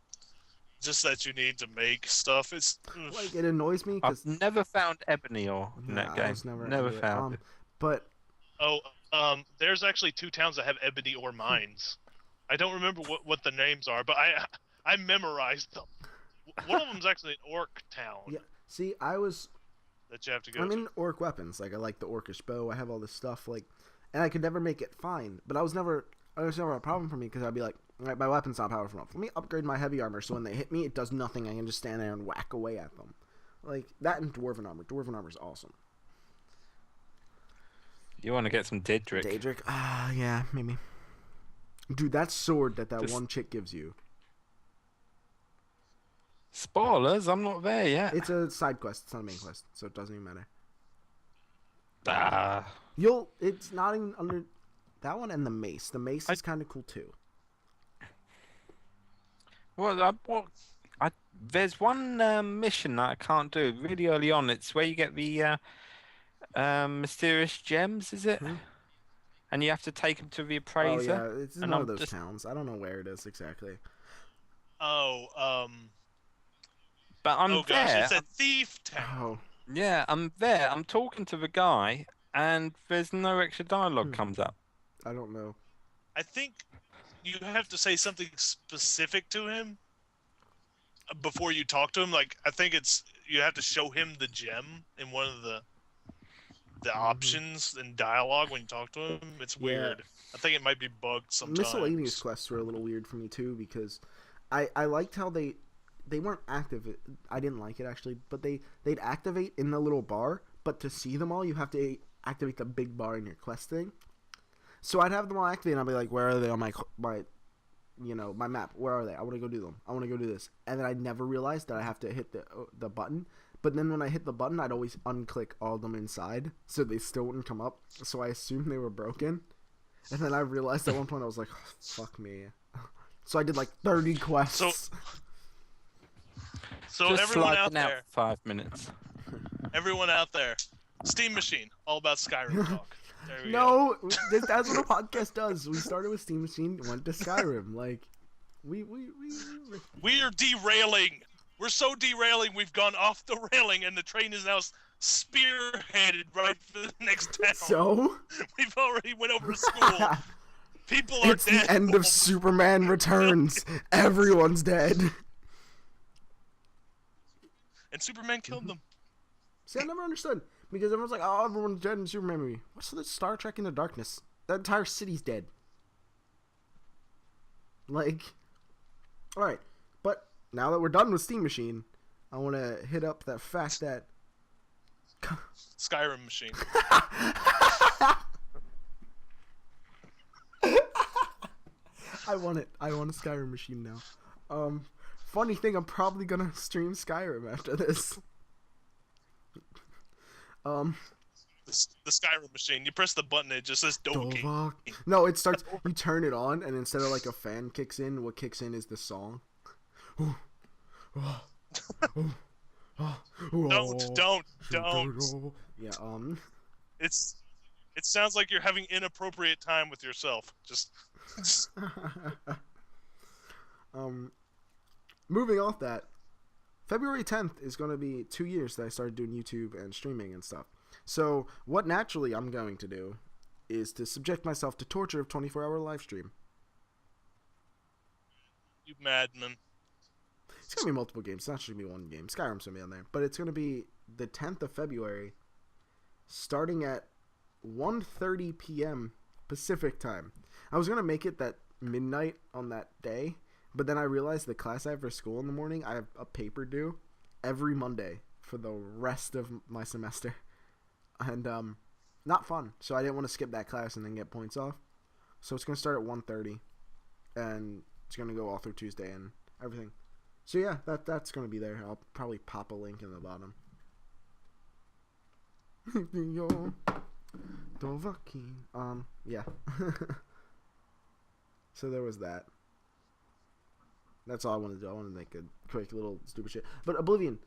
Just that you need to make stuff. It's like, it annoys me because I've never found ebony ore in that game. Never found it. But there's actually 2 towns that have ebony ore mines. I don't remember what the names are, but I memorized them. One of them's actually an orc town. Yeah. See, that you have to go. I'm in orc weapons. Like, I like the orcish bow. I have all this stuff. Like, and I could never make it fine. But it was never a problem for me because I'd be like, all right, my weapon's not powerful enough. Let me upgrade my heavy armor so when they hit me, it does nothing. I can just stand there and whack away at them. Like, that and Dwarven armor. Dwarven armor is awesome. You want to get some Daedric? Daedric? Yeah, maybe. Dude, that sword that one chick gives you. Spoilers? I'm not there yet. It's a side quest. It's not a main quest, so it doesn't even matter. It's not even under... That one and the mace. The mace is kind of cool, too. Well, there's one mission that I can't do really early on. It's where you get the mysterious gems, is it? And you have to take them to the appraiser. Oh, yeah. It's in one of those towns. I don't know where it is exactly. But I'm there. Gosh, it's a thief town. Oh. Yeah, I'm there. I'm talking to the guy, and there's no extra dialogue comes up. I don't know. I think you have to say something specific to him before you talk to him. Like, I think you have to show him the gem in one of the options in dialogue when you talk to him. It's weird. I think it might be bugged sometimes. Miscellaneous quests were a little weird for me too because I liked how they weren't active. I didn't like it actually, but they'd activate in the little bar, but to see them all you have to activate the big bar in your quest thing. So I'd have them all activated and I'd be like, where are they on my map? Where are they? I want to go do them. I want to go do this. And then I'd never realized that I have to hit the button. But then when I hit the button, I'd always unclick all of them inside, so they still wouldn't come up. So I assumed they were broken. And then I realized at one point, I was like, oh, fuck me. So I did like 30 quests. So just everyone out there, 5 minutes. Everyone out there, Steam Machine, all about Skyrim talk. No, that's what a podcast does. We started with Steam Machine, went to Skyrim. Like, we are derailing. We're so derailing. We've gone off the railing, and the train is now spearheaded right for the next town. So we've already went over to school. People are it's dead. The end of Superman Returns. Everyone's dead. And Superman killed them. See, I never understood. Because everyone's like, oh, everyone's dead in the Superman movie. What's the Star Trek Into Darkness? That entire city's dead. Like, alright. But now that we're done with Steam Machine, I want to hit up that fact that... Skyrim Machine. I want it. I want a Skyrim Machine now. Funny thing, I'm probably gonna stream Skyrim after this. The Skyrim Machine. You press the button, it just says Dovahkiin. No, it starts. You turn it on, and instead of like a fan kicks in, what kicks in is the song. Don't. Yeah. It sounds like you're having inappropriate time with yourself. Just. Moving off that. February 10th is going to be 2 years that I started doing YouTube and streaming and stuff. So, what naturally I'm going to do is to subject myself to torture of 24-hour live stream. You madman. It's going to be multiple games. It's not just going to be one game. Skyrim's going to be on there. But it's going to be the 10th of February, starting at 1:30 p.m. Pacific time. I was going to make it that midnight on that day, but then I realized the class I have for school in the morning, I have a paper due. every Monday for the rest of my semester, and not fun. So I didn't want to skip that class and then get points off. So it's gonna start at 1:30, and it's gonna go all through Tuesday and everything. So yeah, that's gonna be there. I'll probably pop a link in the bottom. Yeah. So there was that. That's all I wanted to do. I wanted to make a quick little stupid shit. But Oblivion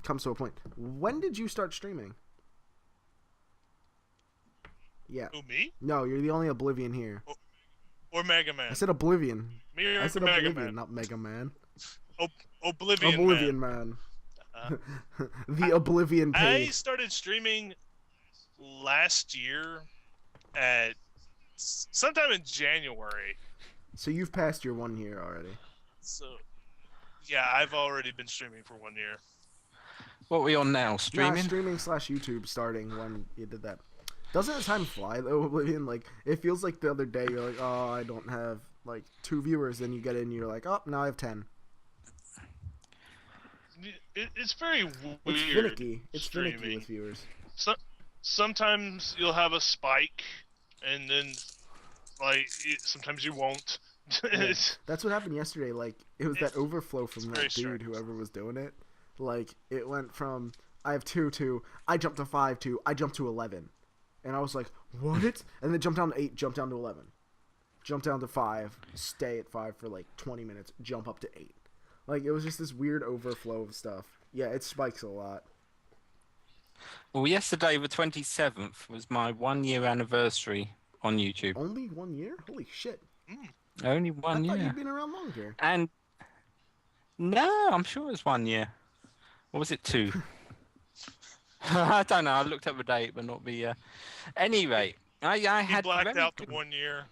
comes to a point. When did you start streaming? Yeah. Who, me? No, you're the only Oblivion here. Or Mega Man? I said Oblivion. Me or I said Mega Oblivion, Man? not Mega Man. Oblivion Man. Uh, The Oblivion I page. started streaming last year at sometime in January. So you've passed your 1 year already. So, yeah, I've already been streaming for 1 year. What are we on now? Nah, Streaming? streaming / YouTube starting when you did that. Doesn't the time fly though, Oblivion? Like, it feels like the other day you're like, oh, I don't have like 2 viewers, then you get in and you're like, oh, now I have 10. It's very weird. It's finicky. It's finicky streaming. with viewers. Sometimes you'll have a spike, and then sometimes you won't. Yeah. That's what happened yesterday. Like, it was that overflow from very that dude, strange. whoever was doing it. Like, it went from I have 2 to I jumped to 5 to I jumped to 11, and I was like, what? And then jump down to 8, jump down to 11, jump down to 5, stay at 5 for like 20 minutes, jump up to 8. Like, it was just this weird overflow of stuff. Yeah, it spikes a lot. Well, yesterday, the 27th, was my 1 year anniversary on YouTube. Only 1 year? Holy shit! Only I 1 thought year. you'd been around longer. And no, I'm sure it was 1 year. Or was it 2? I don't know. I looked up the date, but not the. Any rate, I He had blacked very out the good, 1 year.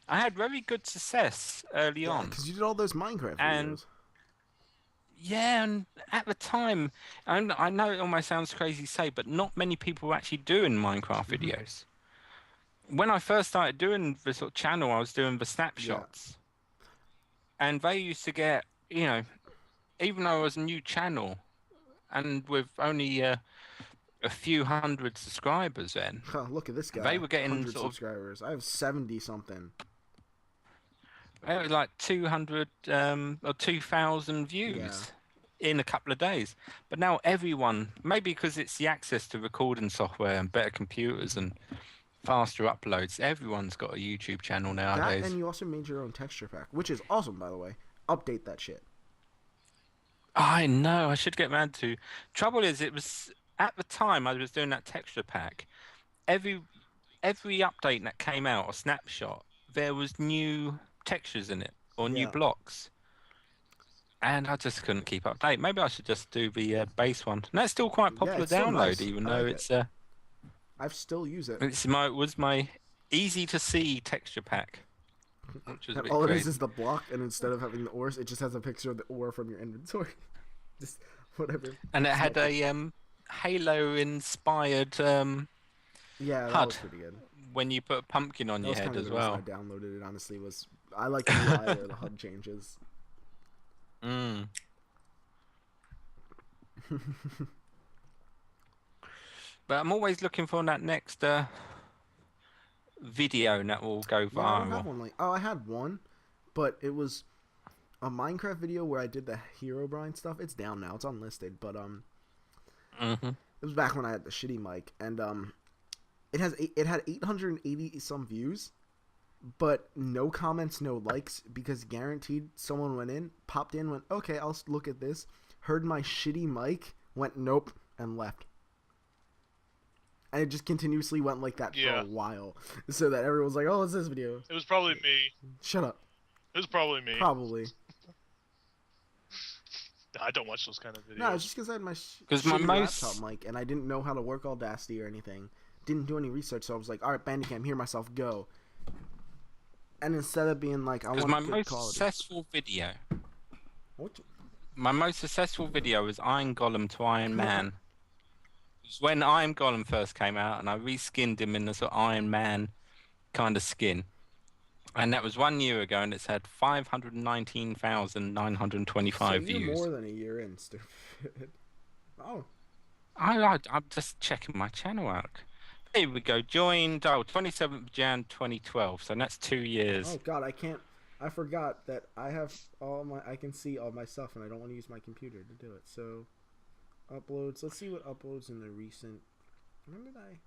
I had very good success early Yeah, on. because you did all those Minecraft And- videos. Yeah, and at the time, and I know it almost sounds crazy to say, but not many people were actually doing Minecraft videos. When I first started doing the sort of channel, I was doing the snapshots. And they used to get, even though it was a new channel, and with only a few hundred subscribers then, Huh, look at this guy. They were getting 100 sort of- subscribers. I have 70 something. it was like 200 or 2,000 views in a couple of days. But now everyone, maybe because it's the access to recording software and better computers and faster uploads, everyone's got a YouTube channel That, nowadays. and you also made your own texture pack, which is awesome, by the way. Update that shit. I know, I should get around to. Trouble is, it was at the time I was doing that texture pack. Every update that came out, or snapshot, there was new textures in it or new Yeah. blocks, and I just couldn't keep up to date. Maybe I should just do the base one. And that's still quite popular it's still download, nice. even I though like it's I still use it. was my easy to see texture pack, which was a And bit all it crazy. is the block, and instead of having the ores, it just has a picture of the ore from your inventory. Just whatever. And it had Small a Halo inspired Yeah, that HUD. was pretty good. when you put a pumpkin on That your was head kind of as the reason well. I downloaded it. Honestly, was I like the UI where the HUD changes. Mm. But I'm always looking for that next video that will go Yeah, I don't have viral. one like. Oh, I had one, but it was a Minecraft video where I did the Herobrine stuff. It's down now. It's unlisted, but Mm-hmm. it was back when I had the shitty mic, and it had 880 some views, but no comments, no likes, because guaranteed someone went in, popped in, went, okay, I'll look at this, heard my shitty mic, went nope, and left. And it just continuously went like that for Yeah. a while, so that everyone was like, oh, it's this video. It was probably me. Shut up. It was probably me. Probably. I don't watch those kind of videos. No, it's just because I had my 'Cause my shitty most- laptop mic, and I didn't know how to work Audacity or anything. Didn't do any research, so I was like, all right, Bandicam, hear myself, go. And instead of being like, I Because want my good most quality. successful video, What? my most successful video was Iron Golem to Iron Man. It was when Iron Golem first came out, and I reskinned him in the sort of Iron Man kind of skin. And that was 1 year ago, and it's had So 519,925 you're views. more than a year in, stupid. Oh, I'm just checking my channel out. Here we go. Joined 27th Jan 2012. So that's 2 years. oh God, I can't. I forgot that I have all my. I can see all my stuff, and I don't want to use my computer to do it. So, uploads. Let's see what uploads in the recent. When did I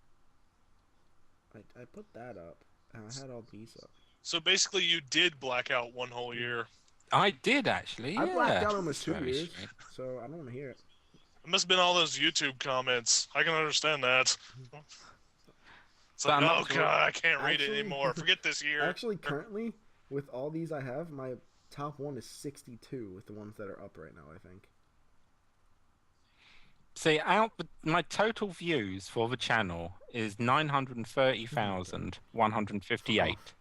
put that up, and I had all these up. So basically, you did black out one whole year. I did actually. I blacked Yeah. out almost That's 2 very years, strange. so I don't want to hear it. It must have been all those YouTube comments. I can understand that. It's But like, I'm oh not sure. God, I can't read it Actually- anymore. Forget this year. Actually, currently, with all these I have, my top one is 62 with the ones that are up right now. I think. See, my total views for the channel is 930,158.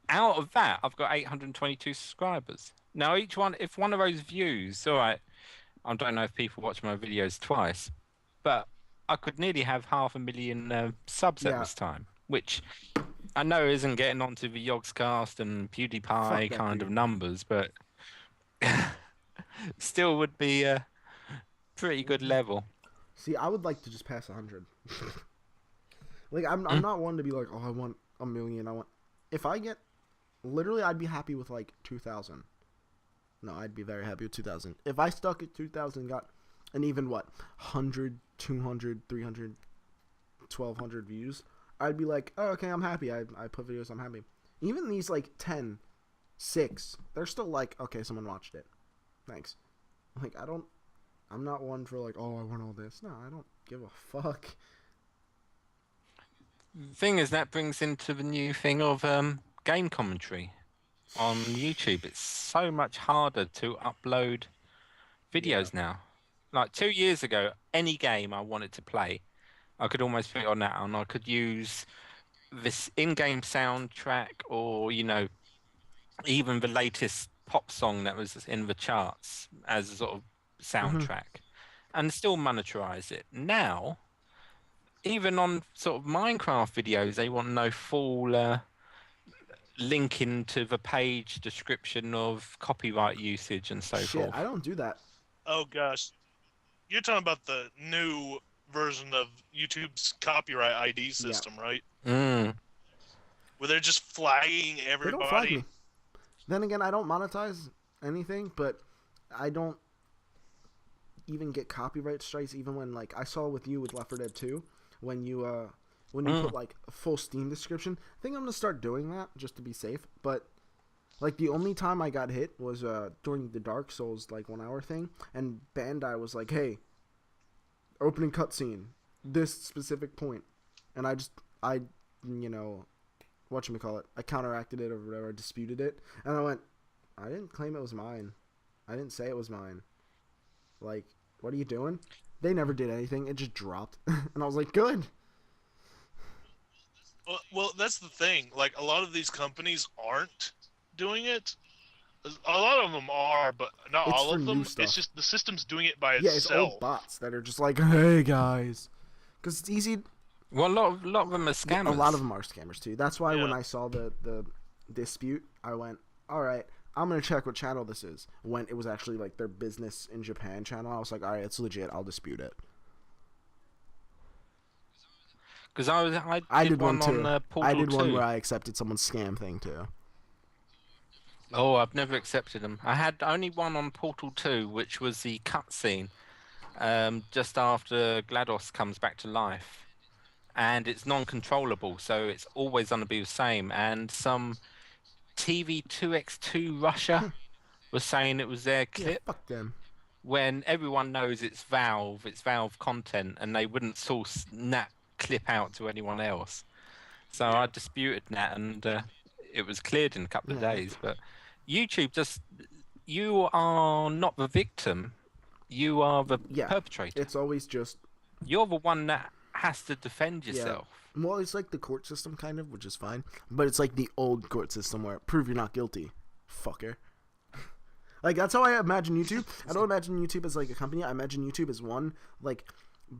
Out of that, I've got 822 subscribers. Now, each one, if one of those views, all right, I don't know if people watch my videos twice, but I could nearly have 500,000 subs at Yeah. this time, which I know isn't getting onto the Yogscast and PewDiePie Fuck that kind of dude. numbers, but still would be a pretty good level. See, I would like to just pass 100. Like, I'm not one to be like, oh, I want a million. If I get, literally, I'd be happy with like 2,000. No, I'd be very happy with 2,000. If I stuck at 2,000, got an even 100, 200, 300, 1,200 views, I'd be like, oh, okay, I'm happy. I put videos, I'm happy. Even these like 10, 6, they're still like, okay, someone watched it. Thanks. Like, I'm not one for like, oh, I want all this. No, I don't give a fuck. Thing is, that brings into the new thing of game commentary on YouTube. It's so much harder to upload videos now. Like 2 years ago, any game I wanted to play, I could almost put it on that, and I could use this in-game soundtrack, or even the latest pop song that was in the charts as a sort of soundtrack, and still monetize it. Now, even on sort of Minecraft videos, they want no full link into the page description of copyright usage and so Shit, forth. I don't do that. Oh gosh, you're talking about the new version of YouTube's copyright ID system, right? Mm. Where they're just flagging They everybody. don't flag me. Then again, I don't monetize anything, but I don't even get copyright strikes. Even when, like, I saw with you with Left 4 Dead 2, when you put like a full Steam description. I think I'm gonna start doing that just to be safe. But like, the only time I got hit was during the Dark Souls like 1 hour thing, and Bandai was like, "Hey, opening cutscene, this specific point," and I whatchamacallit, I counteracted it or whatever, disputed it, and I went, I didn't claim it was mine. I didn't say it was mine. Like, what are you doing? They never did anything. It just dropped. And I was like, good. Well, that's the thing. Like, a lot of these companies aren't doing it. A lot of them are, but not It's all for of them. new stuff. It's just the system's doing it by Yeah, it's itself. old bots that are just like, hey, guys. Because it's easy. Well, a lot of them are scammers. A lot of them are scammers, too. That's why when Yeah. I saw the dispute, I went, all right, I'm going to check what channel this is. When it was actually, like, their business in Japan channel, I was like, all right, it's legit. I'll dispute it. Because I did one, too. on Portal I did 2. one where I accepted someone's scam thing, too. Oh, I've never accepted them. I had only one on Portal 2, which was the cutscene just after GLaDOS comes back to life. And it's non-controllable, so it's always going to be the same. And some TV2X2 Russia was saying it was their Yeah, clip, fuck them. when everyone knows it's Valve content, and they wouldn't source that clip out to anyone else. So I disputed that, and it was cleared in a couple of Yeah. days. But YouTube you are not the victim, you are the Yeah. perpetrator. It's always just, You're the one that has to defend yourself. well, it's like the court system, kind of, which is fine. But it's like the old court system where prove you're not guilty, fucker. Like, that's how I imagine YouTube. I don't imagine YouTube as like a company. I imagine YouTube as one, like,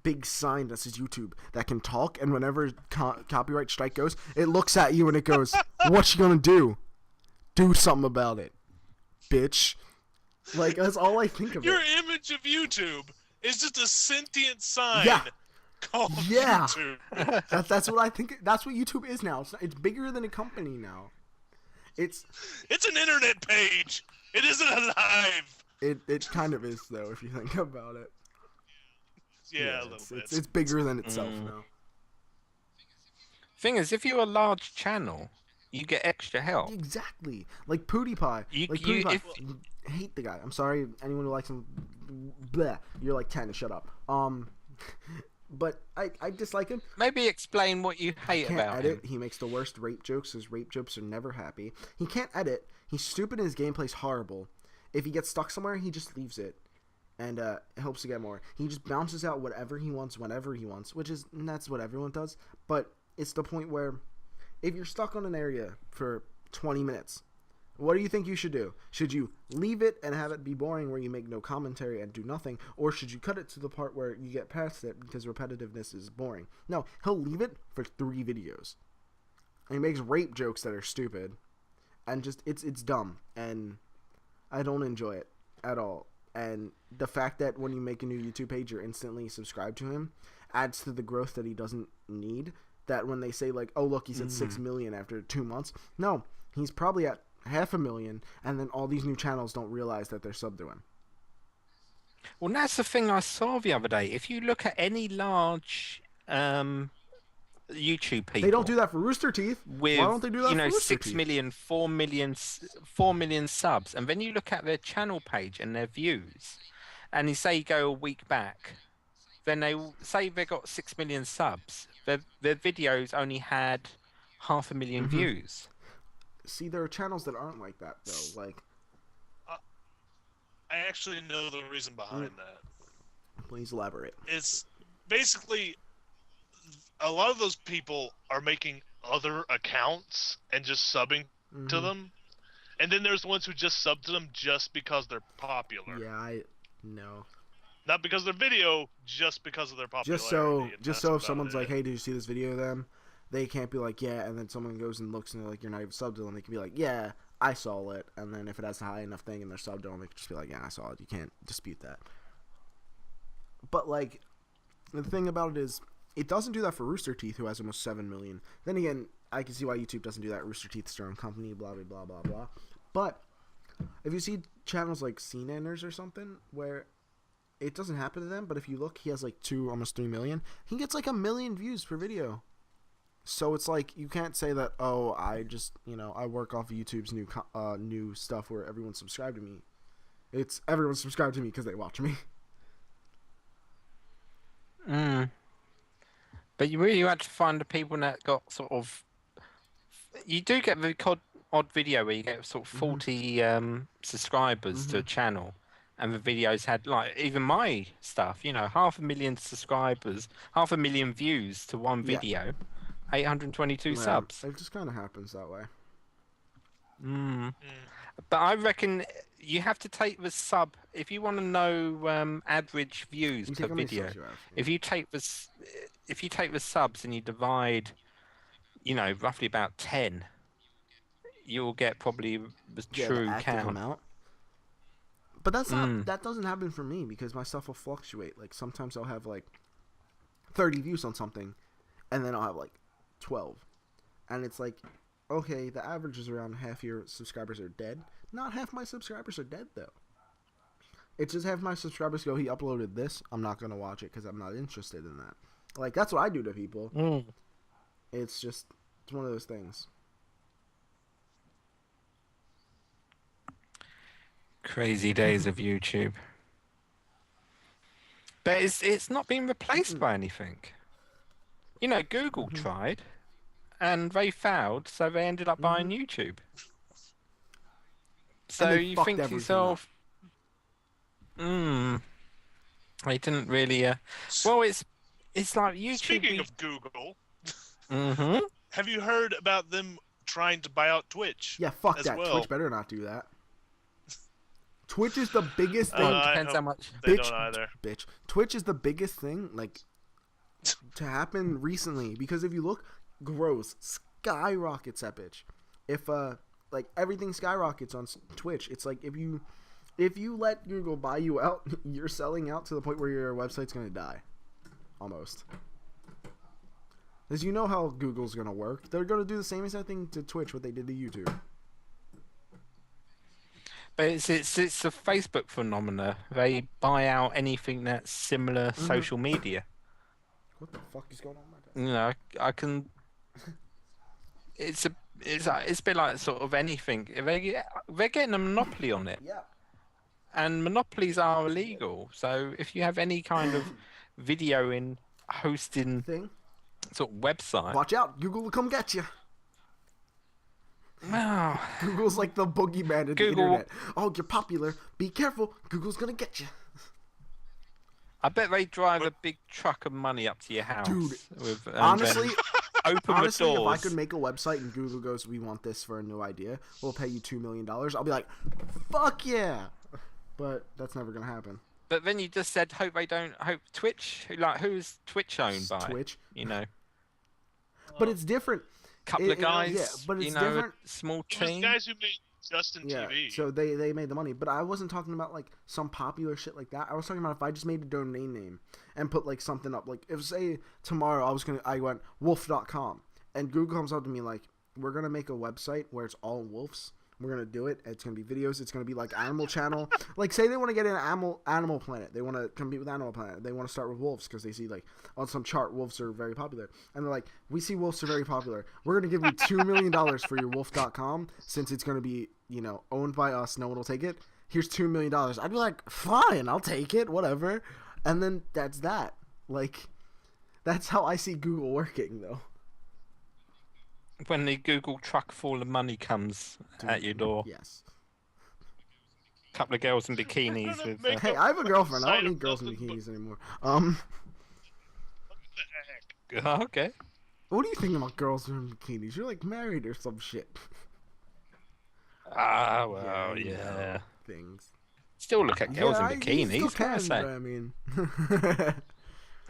big sign that says YouTube that can talk, and whenever copyright strike goes, it looks at you and it goes, "What you gonna do? Do something about it, bitch." Like, that's all I think of. Your image of YouTube is just a sentient sign Yeah. called Yeah. YouTube. That's what I think. That's what YouTube is now. It's bigger than a company now. It's an internet page. It isn't alive. it kind of is though, if you think about it. Yeah, a little bit. It's bigger than itself now. Thing is, if you're a large channel, you get extra help. Exactly. Like PewDiePie. I hate the guy. I'm sorry, anyone who likes him. Bleh. You're like 10 to shut up. But I dislike him. Maybe explain what you hate Can't about edit. him. He makes the worst rape jokes. His rape jokes are never happy. He can't edit. He's stupid and his gameplay's horrible. If he gets stuck somewhere, he just leaves it. And hopes to get more. He just bounces out whatever he wants whenever he wants, that's what everyone does. But it's the point where if you're stuck on an area for 20 minutes, what do you think you should do? Should you leave it and have it be boring where you make no commentary and do nothing? Or should you cut it to the part where you get past it because repetitiveness is boring? No, he'll leave it for 3 videos. And he makes rape jokes that are stupid. And just, it's dumb. And I don't enjoy it at all. And the fact that when you make a new YouTube page, you're instantly subscribed to him adds to the growth that he doesn't need. That when they say, like, oh, look, he's at 6 million after 2 months. No, he's probably at 500,000, and then all these new channels don't realize that they're subbed to him. Well, that's the thing I saw the other day. If you look at any large YouTube people, They don't do that for Rooster Teeth. with, Why don't they do that for Rooster 6 Teeth? million, 4 million, 4 million subs, and then you look at their channel page and their views, and you say you go a week back, then they say they got 6 million subs. Their videos only had 500,000 views. See, there are channels that aren't like that, though. Like, I actually know the reason behind that. please elaborate. It's basically a lot of those people are making other accounts and just subbing to them. And then there's the ones who just sub to them just because they're popular. Yeah, I know. Not because of their video, just because of their popularity. Just so if someone's like, hey, did you see this video of them? They can't be like, yeah, and then someone goes and looks and they're like, you're not even subbed to them. They can be like, yeah, I saw it. And then if it has a high enough thing and they're subbed to them, they can just be like, yeah, I saw it. You can't dispute that. But, like, the thing about it is, it doesn't do that for Rooster Teeth, who has almost 7 million. Then again, I can see why YouTube doesn't do that. Rooster Teeth's their own company, blah, blah, blah, blah, blah. But if you see channels like CNanners or something, where it doesn't happen to them, but if you look, he has like 2, almost 3 million. He gets like 1 million views per video. So it's like, you can't say that, oh, I just, I work off of YouTube's new stuff where everyone's subscribed to me. It's everyone's subscribed to me because they watch me. But you have to find the people that got sort of... You do get the odd video where you get sort of 40 subscribers to a channel. And the videos had, like, even my stuff, 500,000 subscribers, 500,000 views to one video, 822 subs. It just kind of happens that way. But I reckon you have to take the sub, if you want to know average views per video, if you take the subs and you divide, roughly about 10, you'll get probably the true count. Amount. But that's not, that doesn't happen for me because my stuff will fluctuate. Like, sometimes I'll have, like, 30 views on something, and then I'll have, like, 12. And it's like, okay, the average is around half your subscribers are dead. Not half my subscribers are dead, though. It's just half my subscribers go, he uploaded this, I'm not going to watch it because I'm not interested in that. Like, that's what I do to people. It's just, it's one of those things. Crazy days of YouTube. But it's not being replaced by anything. Google tried, and they failed, so they ended up buying YouTube. So you think to yourself, they didn't really. Well, it's like YouTube. Speaking of Google, Mm-hmm. have you heard about them trying to buy out Twitch? Yeah, fuck as that. well? Twitch better not do that. Twitch is the biggest thing. Well, it I depends how hope much. They Bitch. don't either. Bitch. Twitch is the biggest thing, like, to happen recently. Because if you look, grows, skyrockets that bitch. If, like, everything skyrockets on Twitch, it's like, if you let Google buy you out, you're selling out to the point where your website's gonna die. Almost. Because you know how Google's gonna work. They're gonna do the same exact thing to Twitch, what they did to YouTube. But it's a Facebook phenomena. They buy out anything that's similar social media. What the fuck is going on with my desk? You know, I can. It's a bit like sort of anything. They're getting a monopoly on it, Yeah. and monopolies are illegal. So if you have any kind of video in hosting Thing. sort of website, Watch out, Google will come get you. well, Google's like the boogeyman of the Google- internet. Oh, you're popular. Be careful. Google's gonna get you. I bet they drive a big truck of money up to your house. Dude, with, and Honestly, then open honestly, the if I doors. could make a website and Google goes, "We want this for a new idea. We'll pay you $2 million." I'll be like, "Fuck yeah!" But that's never gonna happen. But then you just said, hope Twitch. Like, who's Twitch owned by? Twitch. You know, But it's different. couple of guys. Yeah, but it's you know, different. a small It was team. guys who made Justin Yeah, TV. so they made the money, but I wasn't talking about like some popular shit like that. I was talking about if I just made a domain name and put like something up, like if say tomorrow I went wolf.com and Google comes up to me like, we're gonna make a website where it's all wolves. We're gonna do it. It's gonna be videos. It's gonna be like Animal Channel. Like say they want to get in Animal Planet. They want to compete with Animal Planet. They want to start with wolves because they see like on some chart wolves are very popular. And they're like, we see wolves are very popular. We're gonna give you $2 million for your wolf.com since it's gonna be, you know, owned by us. No one will take it. Here's $2 million. I'd be like, fine, I'll take it, whatever. And then that's that. Like, that's how I see Google working though. When the Google truck full of money comes at your door, Yes. couple of girls in bikinis gonna with. make Hey, I have a girlfriend. I don't Side of need girls in nothing but- bikinis anymore. What the heck? Oh, okay. What do you think about girls in bikinis? You're like married or some shit. Ah, well, you yeah. know, things. Still look at girls Yeah, in you bikinis. still What can I can, say? but I mean,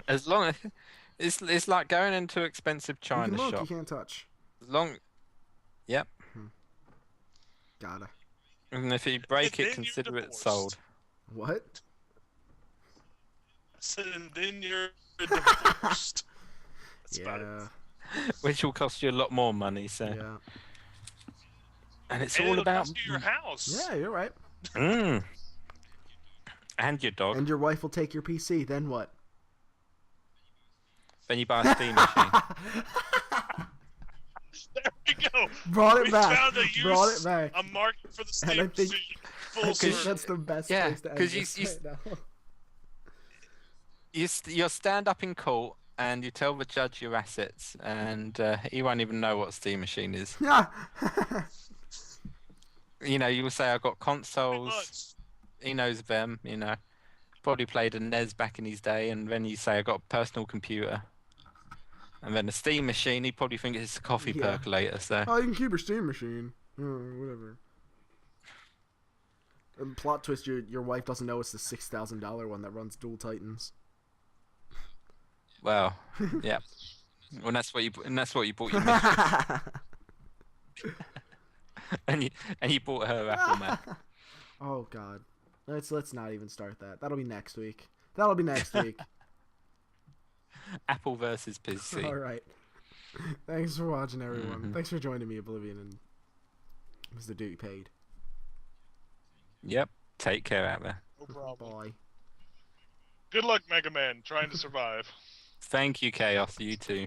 As long as it's like going into an expensive you China can look, shop. you can't touch. As long, yep. Gotta. And if you break then it, you're consider it divorced. sold. What? So then you're divorced. That's about it. Yeah, Which will cost you a lot more money. So, yeah. and it's And all it'll about cost you your house. Yeah, you're right. mm. And your dog. And your wife will take your PC. Then what? Then you buy a steam machine. There we go. Brought it We back. found a use, Brought it back. a market for the And I steam think- machine. I Full think circle. that's the best Yeah, place to end 'cause this you right now. You'll stand up in court and you tell the judge your assets, and he won't even know what a steam machine is. Yeah. You know, you will say, I've got Pretty consoles. much. He knows them, you know. Probably played a NES back in his day, and then you say, I got a personal computer. And then a steam machine, he probably thinks it's a coffee Yeah. percolator, so. Oh, you can keep your steam machine. Whatever. And plot twist: your wife doesn't know it's the $6,000 one that runs dual Titans. Well, yeah. Well, that's what you bought your and you bought her Apple Mac. Oh God, let's not even start that. That'll be next week. That'll be next week. Apple versus PC. All right. Thanks for watching, everyone. Mhm. Thanks for joining me, Oblivion and Mr. Duty Paid. Yep. Take care out there. No problem. Bye. Good luck, Mega Man, trying to survive. Thank you, Chaos. You too.